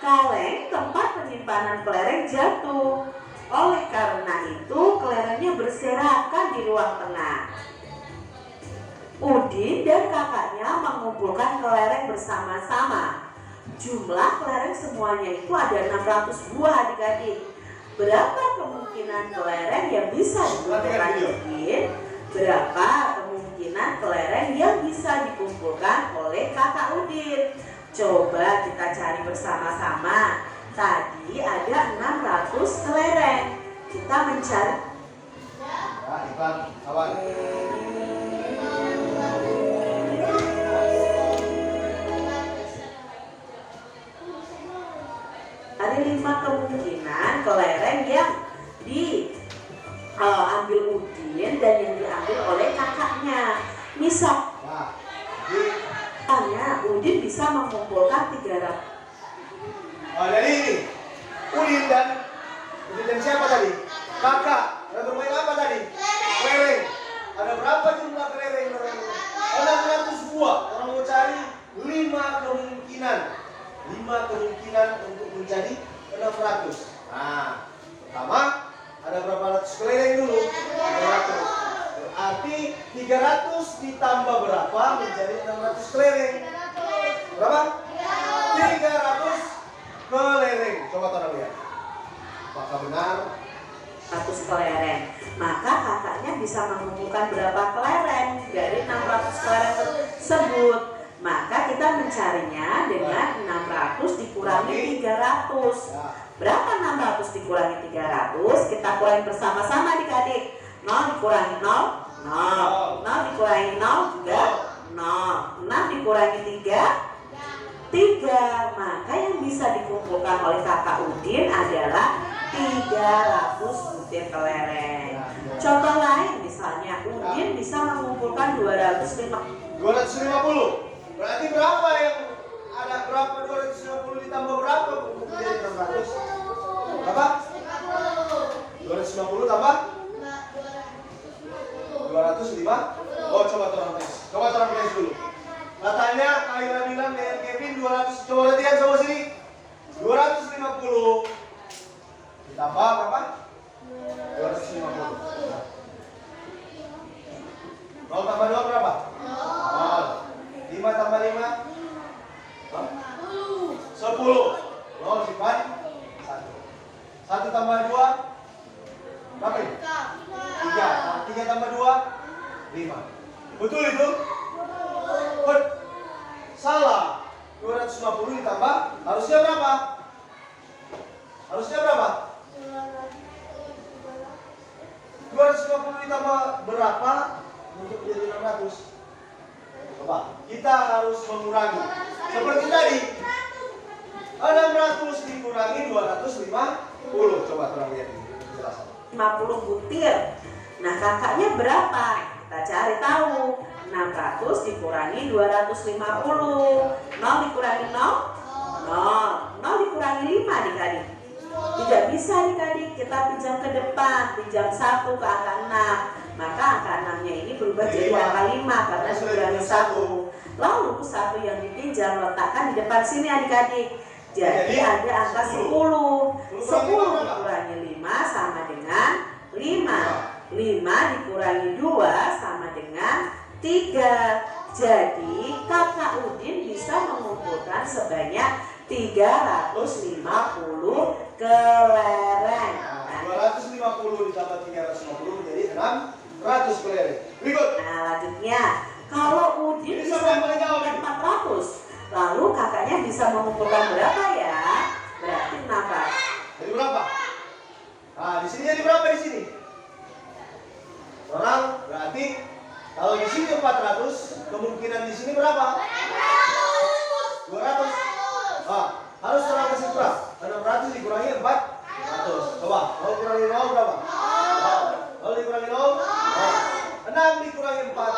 Kaleng tempat penyimpanan kelereng jatuh. Oleh karena itu, kelerengnya berserakan di ruang tengah. Udin dan kakaknya mengumpulkan kelereng bersama-sama. Jumlah kelereng semuanya itu ada 600 buah adik-adik. Berapa kemungkinan kelereng yang bisa dikumpulkan Udin? Berapa kemungkinan kelereng yang bisa dikumpulkan oleh kakak Udin? Coba kita cari bersama-sama. Tadi ada 600 kelereng. Kita mencari. Ya, Ivan, kawan. Ada 5 kemungkinan kelereng yang diambil Udin dan yang diambil oleh kakaknya. Misalnya Udin bisa mengumpulkan 300. Jadi ini Udin dan siapa tadi? Kakak. Ada bermain apa tadi? Kelereng. Ada berapa jumlah kelereng? 600 buah. Orang mau cari 5 kemungkinan. 5 kemungkinan untuk menjadi 600. Nah, pertama ada berapa ratus kelereng dulu? 300. Berarti 300 ditambah berapa menjadi 600 kelereng? Berapa? 300 kelereng. Coba tolong lihat. Apakah benar? 100 kelereng. Maka kakaknya bisa mengumpulkan berapa kelereng dari 600 kelereng tersebut. Maka kita mencarinya dengan 600 dikurangi 300. Berapa 600 dikurangi 300? Kita kurangi bersama-sama adik-adik. 0 dikurangi 0, 0. 0 dikurangi 0 juga 0. 6 dikurangi 3, 3. Maka yang bisa dikumpulkan oleh kakak Udin adalah 300 butir kelereng. Contoh lain misalnya Udin bisa mengumpulkan 250. Berarti berapa yang ada? Berapa 250 ditambah berapa untuk menjadi 600? Berapa? 250 tambah 205. Oh, coba tolong tes. Coba tolong tes dulu. Katanya Kaila bilang dengan Kevin 200. Coba latihan sama sini. 250 ditambah berapa? 250. 0 tambah 2 berapa? 0. 5 tambah 5? 10. 0 simpan 1. 1 tambah 2 berapa ini? 3. 3 tambah 2 5. Betul itu? Salah. 250 ditambah harusnya berapa? Harusnya berapa? 250 ditambah berapa untuk menjadi 600? Coba, kita harus mengurangi. Seperti tadi. 600 dikurangi 250. Coba tolong lihat ini. 50 butir. Nah, kakaknya berapa? Kita cari tahu. 600 dikurangi 250. 0 dikurangi 0? 0. 0 dikurangi 5 adik-adik. Tidak bisa adik-adik. Kita pinjam ke depan. Pinjam 1 ke angka 6. Maka angka berubah jadi angka 5 karena dikurangi 1. Lalu 1 yang dipinjam letakkan di depan sini adik-adik. Jadi ada angka 10. 10 dikurangi 5 sama dengan 5. 5 dikurangi 2 sama dengan 3. Jadi kakak Udin bisa mengumpulkan sebanyak 350 kelereng. 250 ditambah 350 menjadi 600 kelereng. Berikut. Nah lanjutnya, kalau Udin bisa mengumpulkan 400, lalu kakaknya bisa mengumpulkan berapa ya? Berarti 16. Jadi berapa? Nah, di sini jadi berapa di sini? Orang berarti kalau di sini 400, kemungkinan di sini berapa? 200. Ah, harus orang kasih kurang. 600 dikurangi 400. Coba, 0 kurangi 0 berapa? 0 dikurangi 0? 6 dikurangi 4,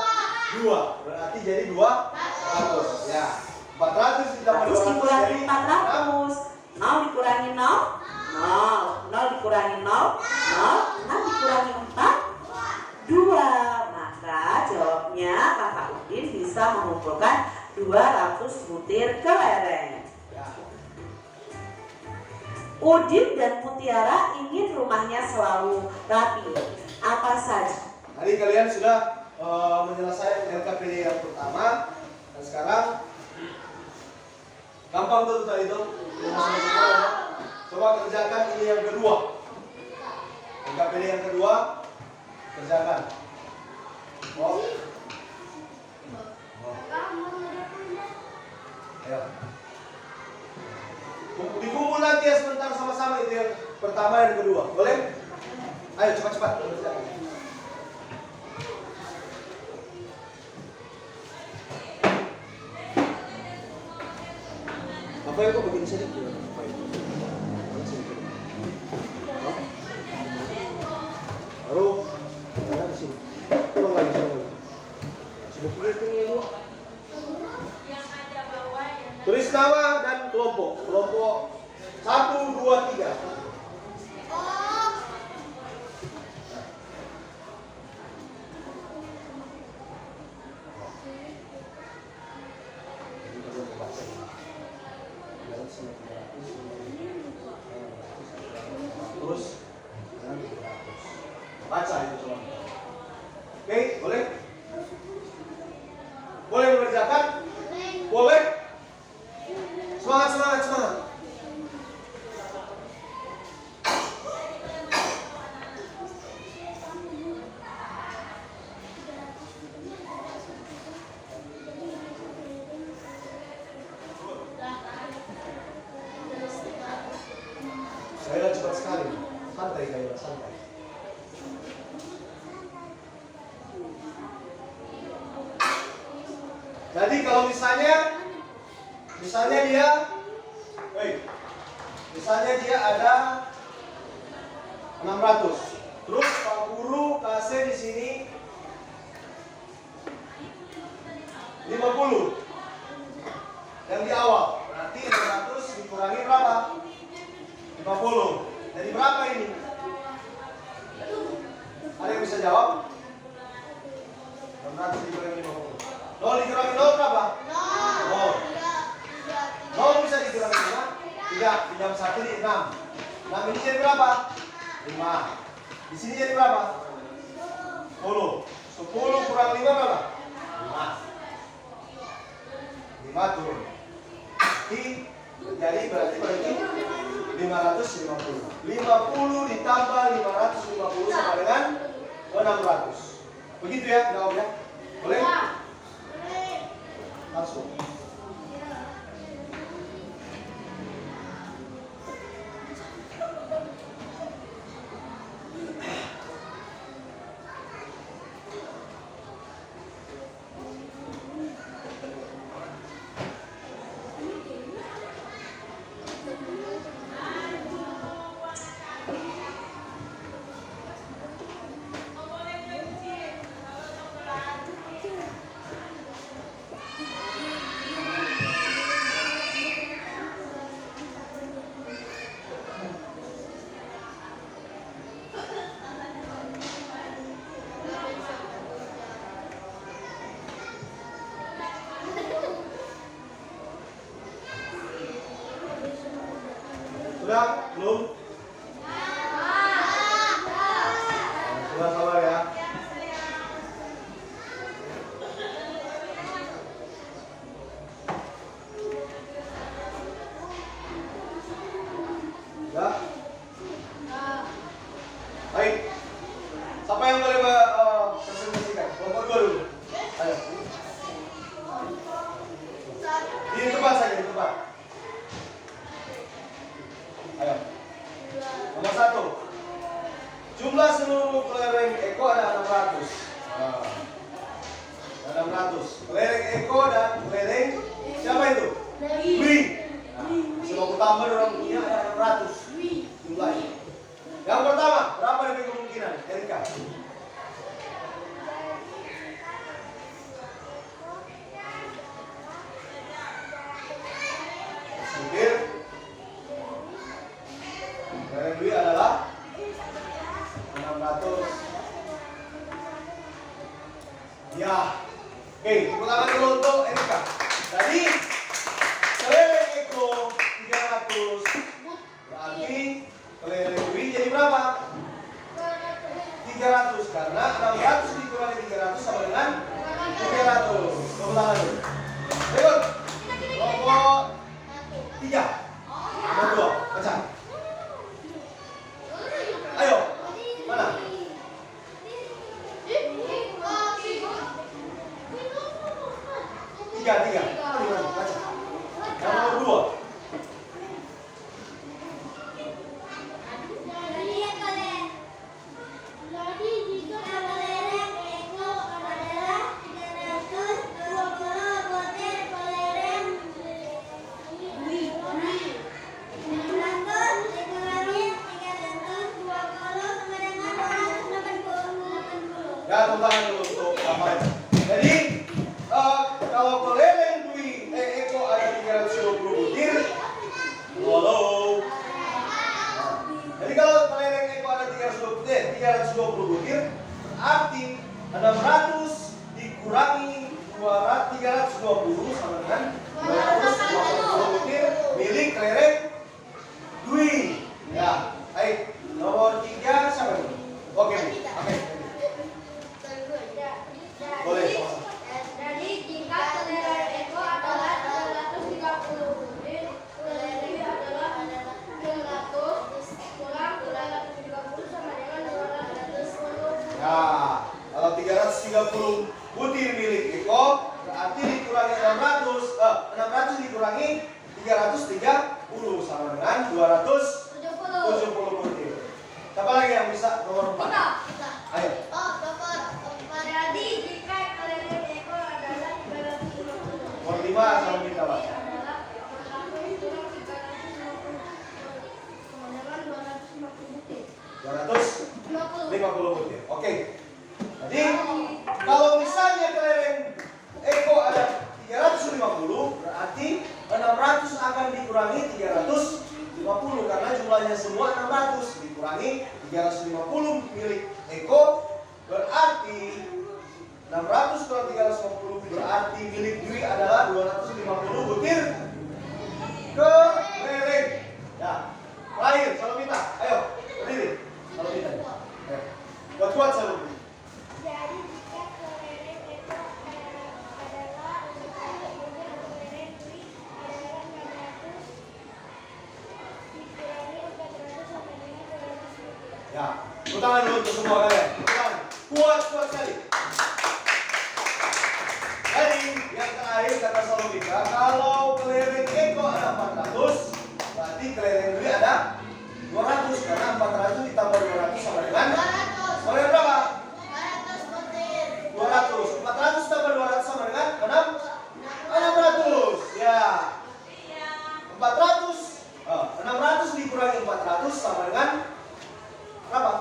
2. Berarti jadi 200. Ya. 400 ditambah 100 200 dikurangi jadi 400. 0 dikurangi 0, 0. 0 dikurangi 0, 0. 6 dikurangi 4, 2. Maka jawabnya kakak Udin bisa mengumpulkan 200 butir kelereng. Udin dan Mutiara ingin rumahnya selalu rapi. Apa saja? Tadi kalian sudah menyelesaikan LKPD yang pertama, dan sekarang gampang tuh tadi itu. Coba kerjakan ini yang kedua. LKPD yang kedua, kerjakan. Oh. Ayo. Dikumpul nanti ya sebentar sama-sama, itu yang pertama dan kedua. Boleh? Ayo cepat-cepat. Apa yang kau begini saja? Baru ada di sini. Turun lagi, turun lagi. Sudah pilih dulu. Tulis nama dan kelompok. Kelompok 1, 2, 3. Terus baca itu coba. Oke, boleh? Boleh mengerjakan? Boleh? Semangat, semangat, semangat. Saya cepat sekali. Santai kayak santai. Jadi kalau misalnya dia ada 600. Terus Pak Guru kasih di sini 50. Yang di awal. Berarti 600 dikurangi berapa? 50. Jadi berapa ini? Ada yang bisa jawab? 600 dikurangi 50. 0 dikurangi 0 berapa? 0. 0 bisa dikurangi 5? Tidak, pinjam 1 di 6. 6 ini jadi berapa? 5. Di sini jadi berapa? 10. 10 kurang 5 berapa? 5. 5 turun. Jadi berarti 550. 50 ditambah 550 sama dengan 600. Begitu ya jawabnya? Boleh? Langsung. Gerak, belum? Sudah sabar ya. Ya. Baik. Siapa yang boleh presentasikan? Kelompok 2 dulu. Ayo. Di tempat saja, di tempat. Ayo. Nomor 1. Jumlah seluruh kelereng Eko ada 600. Ada 600. Kelereng Eko dan kelereng siapa itu? Dwi. Semua tambah orang punya ada 600 jumlahnya. Yang pertama, berapa lebih kemungkinan? Erika. Supir. Kelereng Dwi adalah 600. Ya. Oke, tepuk tangan dulu untuk Erika. Tadi kelereng Eko 300. Berarti kelereng Dwi jadi berapa? 300 karena 600 dikurangi 300 sama dengan 300. Tepuk tangan dulu. Berikut. Kelompok 3. Nomor 2. Baca. Ayo. Mana? 3. Baca. Yang nomor 2. Ya, tepuk tangan dulu untuk Bapak. Jadi, kalau kelereng Dwi Eko ada 320 butir. Halo. Jadi kalau kelereng Eko ada 320 butir, berarti 600 dikurangi 320 sama dengan 220 butir milik kelereng Dwi. Ya, baik. Nomor 3 siapa itu? Oke. Boleh, sama-sama. Jadi jika kelereng Eko adalah 230 butir, kelereng Dwi adalah 300 kurang 230 sama dengan 210. Ya, kalau 330 butir milik Eko, berarti dikurangi 600 dikurangi 330 sama dengan 270 butir. Siapa lagi yang bisa nomor 4? Ayo. Jadi jika kelereng Eko adalah 350 Nomor 5 sama kita, Pak. adalah 400 kurang 350 sama dengan 250 butir. 250 butir. Oke. Jadi kalau misalnya kelereng Eko ada 350, berarti 600 akan dikurangi 350 karena jumlahnya semua 600 dikurangi 350 milik Eko, berarti 600 kurang 350 berarti milik Dwi adalah 250 butir kelereng. Ya, terakhir Salomita, ayo berdiri. Salomita, ayo. Kuat Salomita. Jadi jika kelereng Eko adalah 600 butir, kelereng Dwi adalah 600 dikurangi 400 sama dengan 200 butir. Ya, tepuk tangan dulu untuk semua kalian. Tepuk tangan. Kuat sekali. Jadi yang terakhir kata Salomita, kalau kelereng Eko ada 400, berarti kelereng Dwi ada 200 karena 400 ditambah 200 sama dengan 200. sama dengan berapa? 200 butir. 200. 400 tambah 200 sama dengan 600. Ya. 600 dikurangi 400 sama dengan berapa?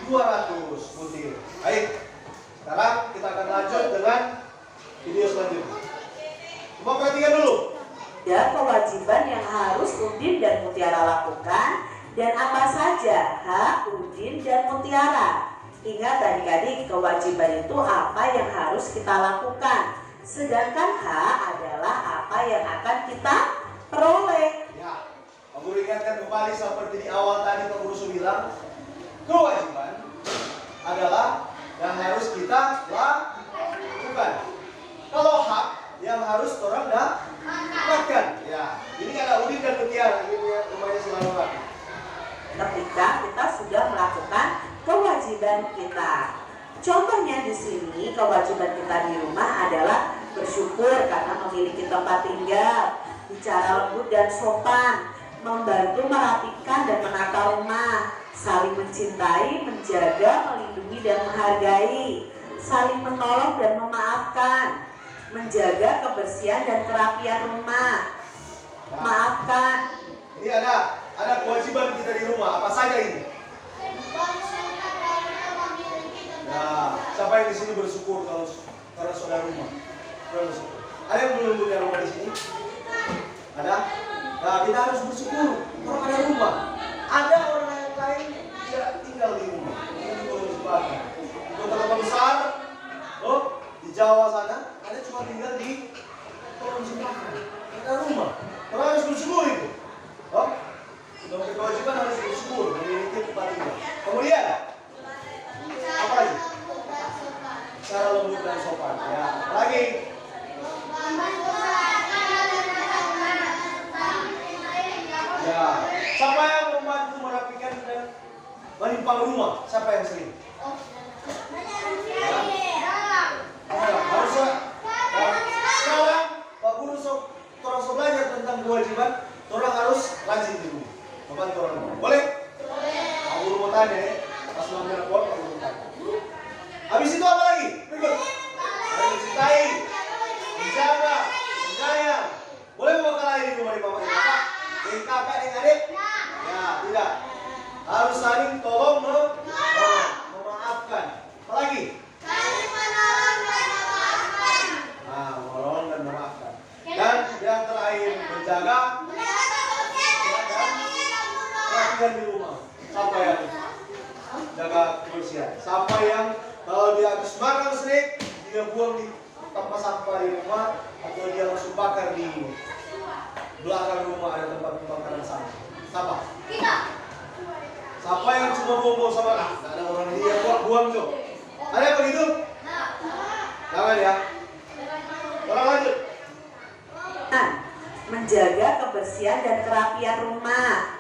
200 butir. Baik. Sekarang kita akan lanjut dengan video selanjutnya. Coba perhatikan dulu. Dan kewajiban yang harus Udin dan Mutiara lakukan dan apa saja hak Udin dan Mutiara. Ingat adik-adik, kewajiban itu apa yang harus kita lakukan, sedangkan hak adalah apa yang akan kita peroleh. Ya. Aku ingatkan kembali seperti di awal tadi Pak Guru bilang, kewajiban adalah yang harus kita lakukan. Kalau hak yang harus orang dapatkan. Ya, ini ada Udin dan Mutiara, ini rumahnya selalu rapi. Ketika kita sudah melakukan kewajiban kita. Contohnya di sini kewajiban kita di rumah adalah bersyukur karena memiliki tempat tinggal, bicara lembut dan sopan, membantu merapikan dan menata rumah, saling mencintai, menjaga, melindungi dan menghargai, saling menolong dan memaafkan, menjaga kebersihan dan kerapian rumah, maafkan. Ini ada kewajiban kita di rumah. Apa saja ini? Nah, siapa yang di sini bersyukur kalau saudara rumah? Bersyukur. Ada yang belum punya rumah di sini? Ada? Nah, kita harus bersyukur kalau ada rumah. Ada orang yang lain tidak tinggal di rumah. Ini boleh disebutkan. Di kota-kota besar, di Jawa sana, ada cuma tinggal di kolong jembatan. Ada rumah. Orang harus bersyukur itu. Dalam kewajiban harus bersyukur memiliki tempat tinggal. Kemudian apa lagi? Cara lembut dan sopan. Ya, apa lagi? Ya, siapa yang membantu merapikan dan menimpang rumah? Siapa yang sering? Harusnya. Sekarang Pak Guru orang belajar tentang kewajiban, orang harus rajin di rumah. Membantu orang rumah. Boleh? Pak Guru mau tanya ya. Pas ngambil rapor, Pak Guru tanya. Habis itu apa lagi? Berikut. Harus mencintai, menjaga, menyayang. Boleh membawa lain di rumah di mama dan kakak? Dengan kakak, dengan adik? Ya, tidak. Harus saling tolong memaafkan. Apa lagi? Saling menolong dan memaafkan. Nah, menolong dan memaafkan. Dan yang terakhir, menjaga kebersihan di rumah. Siapa yang jaga kebersihan? Siapa yang kalau dia habis makan snack, dia buang di tempat sampah di rumah, atau dia langsung bakar di belakang rumah ada tempat pembakaran sampah? Siapa? Kita. Siapa yang cuma buang-buang sama? Tidak ada orang dia buang tuh. Ada yang begitu? Jangan ya. Orang lanjut. Menjaga kebersihan dan kerapian rumah.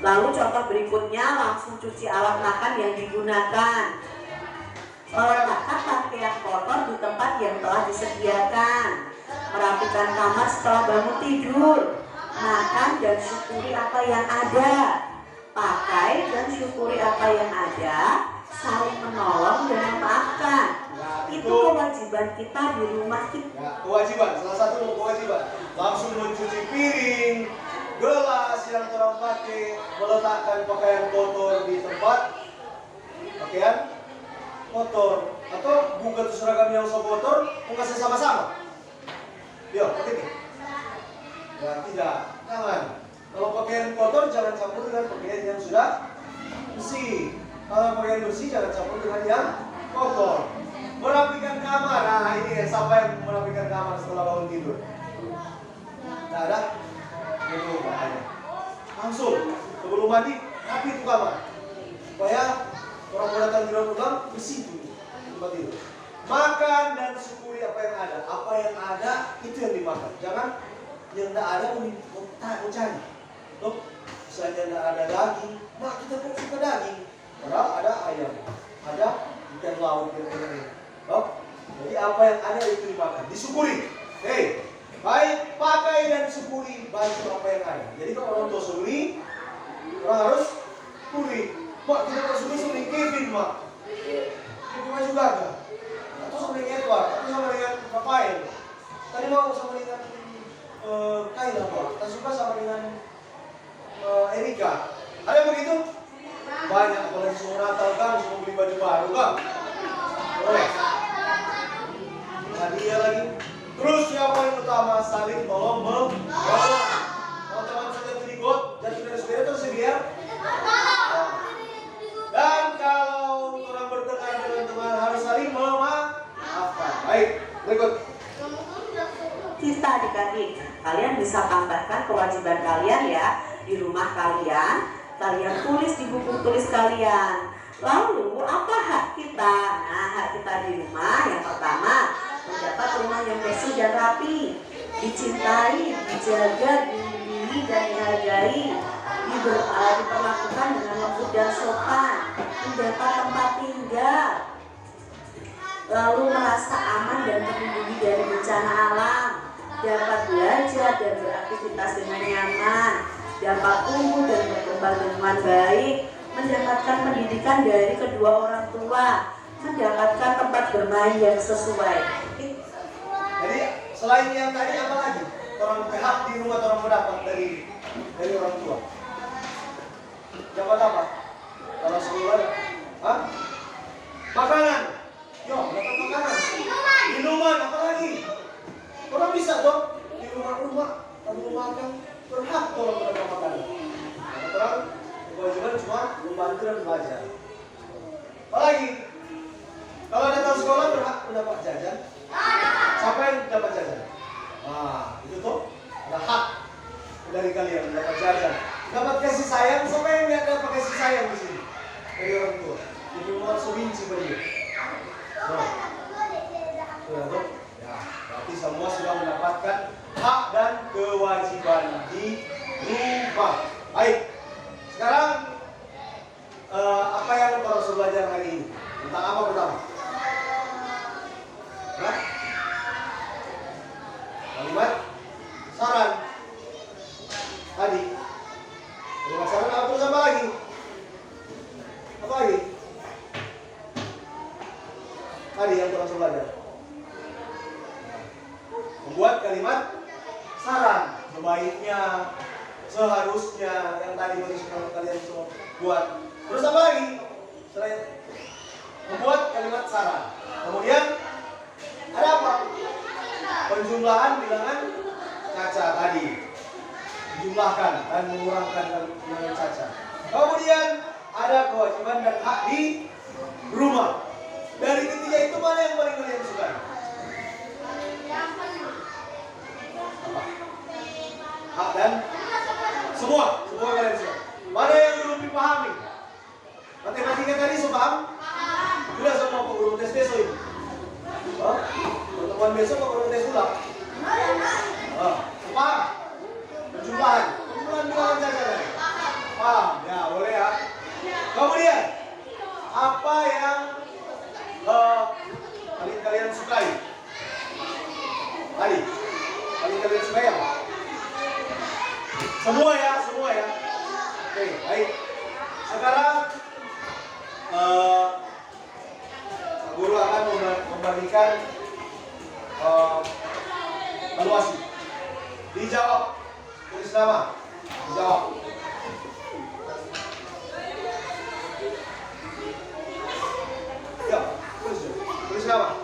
Lalu contoh berikutnya langsung cuci alat makan yang digunakan. Meletakkan pakaian kotor di tempat yang telah disediakan. Merapikan kamar setelah bangun tidur. Makan dan syukuri apa yang ada. Pakai dan syukuri apa yang ada. Saling menolong dan memaafkan. Itu kewajiban kita di rumah kita. Ya, kewajiban, salah satu kewajiban. Langsung mencuci piring, gelas yang orang pakai, meletakkan pakaian kotor di tempat pakaian kotor, atau buka tuh seragam yang so kotor, mau kasih sama-sama. Yo, begitu. Ya tidak, jangan. Kalau pakaian kotor jangan campur dengan pakaian yang sudah bersih. Kalau pakaian bersih jangan campur dengan yang kotor. Merapikan kamar, nah ini siapa yang merapikan kamar setelah bangun tidur? Tidak ada? Itu bahaya. Langsung sebelum mandi, rapi itu kamar. Supaya orang datang tidur pulang bersih dulu tempat tidur. Makan dan syukuri apa yang ada. Apa yang ada itu yang dimakan. Jangan yang tidak ada pun cari. Loh, misalnya tidak ada daging, nah kita pun suka daging. Padahal ada ayam, ada ikan laut yang lain. Oh, jadi apa yang ada itu dimakan, disyukuri. Hei, baik pakai dan syukuri bantu apa yang ada. Jadi kalau orang tua syukuri, orang harus syukuri. Mak, kita harus syukuri Kevin, mak. Kevin juga ada. Atau sama dengan Edward, atau sama dengan Rafael. Tadi mau sama dengan Kayla, mak. Tak suka sama dengan Erika. Ada yang begitu? Banyak, apalagi semua Natal kan, semua beli baju baru kan. Boleh. Hadiah lagi. Terus yang paling utama saling tolong menolong. Kalau teman saja terigot, jatuh dari sepeda terus biar. Dan kalau orang bertengkar dengan teman harus saling memaafkan. Baik, berikut. Kita adik-adik Kalian bisa tambahkan kewajiban kalian ya di rumah kalian. Kalian tulis di buku tulis kalian. Lalu apa hak kita? Nah, hak kita di rumah yang pertama mendapat rumah yang bersih dan rapi, dicintai, dijaga, dilindungi dan dihargai, diperlakukan dengan lembut dan sopan, mendapat tempat tinggal, lalu merasa aman dan terlindungi dari bencana alam, dapat belajar dan beraktivitas dengan nyaman, dapat tumbuh dan berkembang dengan baik, mendapatkan pendidikan dari kedua orang tua, mendapatkan tempat bermain yang sesuai. Jadi selain yang tadi apa lagi? Orang hak di rumah orang mendapat dari orang tua. Dapat apa? Kalau sekolah, hah? Makanan. Yo, dapat makanan. Minuman apa lagi? Orang bisa dong di rumah kalau makan berhak orang mendapat makanan. Orang kewajiban cuma membantu dan belajar. Apa lagi? Kalau datang sekolah berhak mendapat jajan. Siapa yang dapat jajan? Nah, itu tuh ada hak dari kalian mendapat jajan. Dapat kasih sayang, siapa yang nggak dapat kasih sayang di sini? Dari orang tua. Jadi mau sebinci beliau. Nah, sudah tuh. Ya, berarti semua sudah mendapatkan hak dan kewajiban di rumah. Baik. Sekarang apa yang kita harus belajar hari ini? Tentang apa pertama? Nah, kalimat saran tadi. Kalimat saran apa terus apa lagi? Apa lagi? Tadi yang kita belajar. Membuat kalimat saran sebaiknya, seharusnya yang tadi kalian semua buat. Terus apa lagi? Selain membuat kalimat saran. Kemudian ada apa? Penjumlahan bilangan caca tadi. Dijumlahkan dan mengurangkan bilangan caca. Kemudian ada kewajiban dan hak di rumah. Dari ketiga itu mana yang paling kalian suka? Apa? Hak dan semua kalian suka. Mana yang belum dipahami? Matematika tadi sudah paham? Sudah semua guru tes besok ini. Oh, pertemuan besok guru tes ulang. Paham? Perjumpaan bilangan saja tadi. Paham? Ya boleh ya. Kemudian apa yang kalian sukai? Tadi kalian sukai apa? Semua ya. Oke, baik. Sekarang guru akan membagikan evaluasi. Dijawab, tulis nama, dijawab. Ya, tulis nama.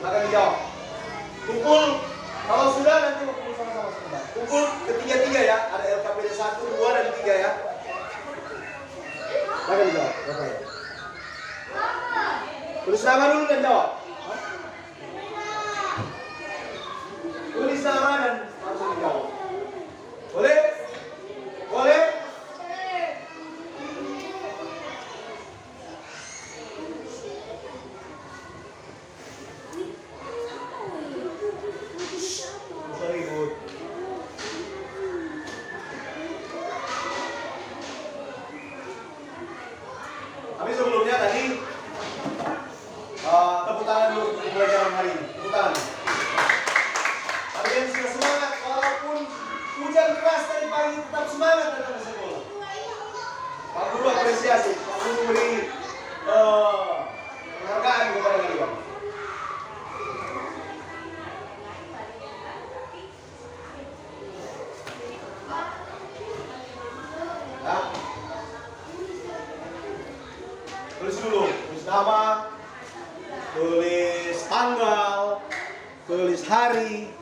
Akan dijawab. Kumpul, kalau sudah nanti kumpul sama-sama sebentar. Kumpul ketiga-tiga ya, ada LKPD 1, 2, dan 3 ya. Akan dijawab, Bapak ya. Tulis nama dulu dan jawab. Tulis nama dan langsung dijawab. Boleh? Boleh? Sorry, good. Tapi sebelumnya tadi tepuk tangan dulu untuk pembelajaran hari ini. Tepuk tangan. Kalian sudah semangat walaupun hujan keras tadi pagi, tetap semangat datang ke sekolah. Pak Guru apresiasi, Pak Guru beri penghargaan kepada kalian. Nah, tulis dulu, tulis nama, tulis tanggal, tulis hari.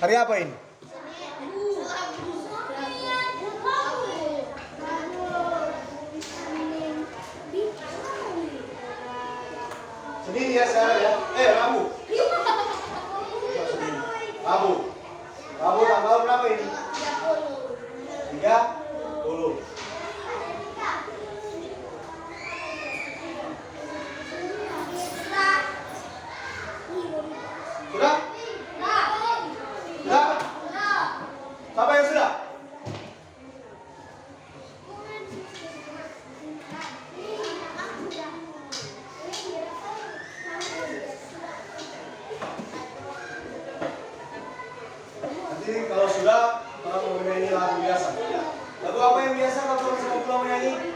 Hari apa ini? Senin ya sekarang ya? Rabu. Rabu. Rabu tanggal berapa ini? 30. 30. Sudah? Sudah? Siapa yang sudah? Nanti kalau sudah, kalau mau menyanyi lagu biasa. Lagu apa yang biasa kalau sama pulang menyanyi?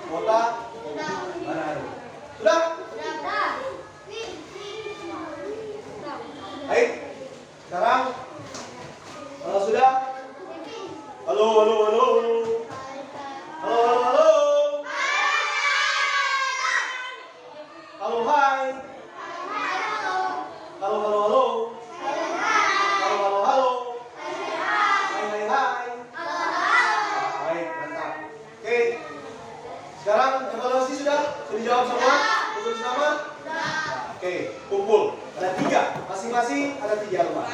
Kota Manado. Sudah? Baik. Sekarang kalau sudah, halo, halo, halo, halo, halo, halo, halo, hai, halo, halo, halo, halo, halo, halo, hai, hai, hai. Baik, mantap. Oke. Sekarang evaluasi sudah dijawab semua? Tulis nama? Oke, kumpul. Ada 3, masing-masing ada 3 rumah.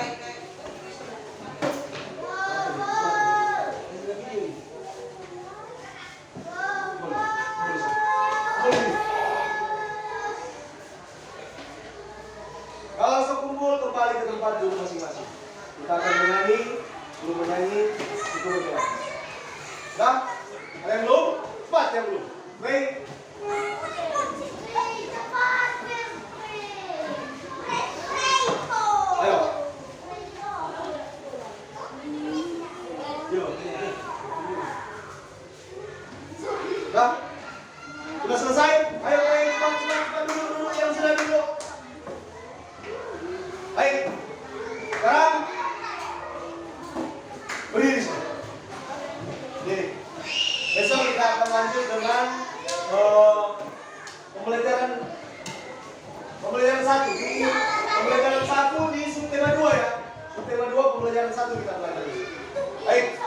Kalau sekumpul kembali ke tempat dulu masing-masing. Kita akan menyanyi, belum menyanyi, itu menyanyi. Nah, ada yang belum? Cepat yang belum. Baik. Ayo. Yuk. Dah. Sudah selesai? Ayo, ayo, cepat dulu yang sudah duduk. Baik. Sekarang berdiri semua. Berdiri. Besok kita akan lanjut dengan pembelajaran 1 di pembelajaran 1 di subtema 2 ya. Subtema 2 pembelajaran 1 kita pelajari. Baik.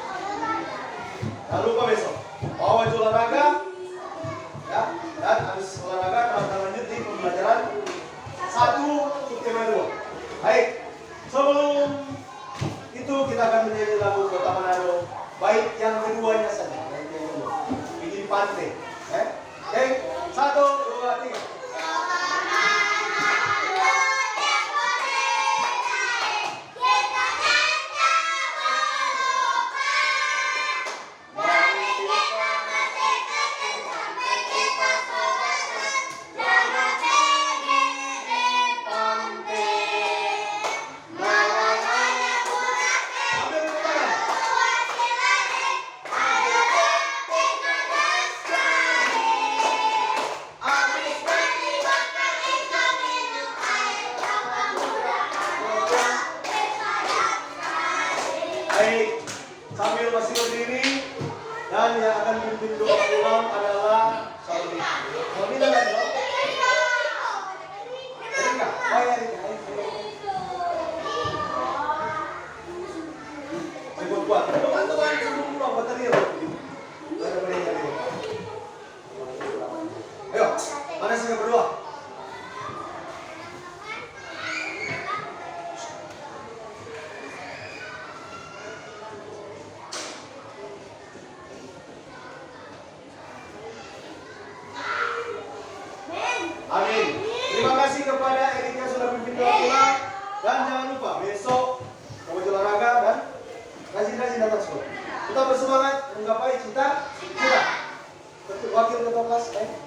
Jangan lupa besok bawa baju olahraga ya, dan habis olahraga kita lanjut di pembelajaran 1 subtema 2. Baik. Sebelum itu kita akan menyanyi lagu Kota Manado. Baik yang keduanya saja. Bikin pantai. Oke. 1, 2, 3. Baik, sambil masih berdiri dan yang akan pimpin doa ulang adalah Salmi. Salmi dan Adil. Erika, ayo Erika. Saya buat. Teman-teman sebelum pulang baterai. Ayo, mana saya berdoa? Amin. Terima kasih kepada Erika sudah pimpin doa pulang. Dan jangan lupa besok mau olahraga dan rajin-rajin datang sekolah. Kita bersemangat menggapai cita-cita. Wakil ketua kelas, terima kasih.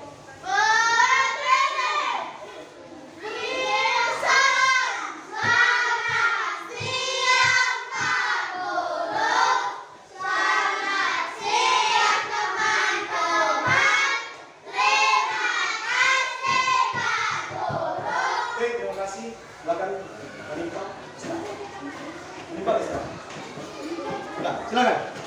Silakan menimpa. Menimpa, silakan. Silakan.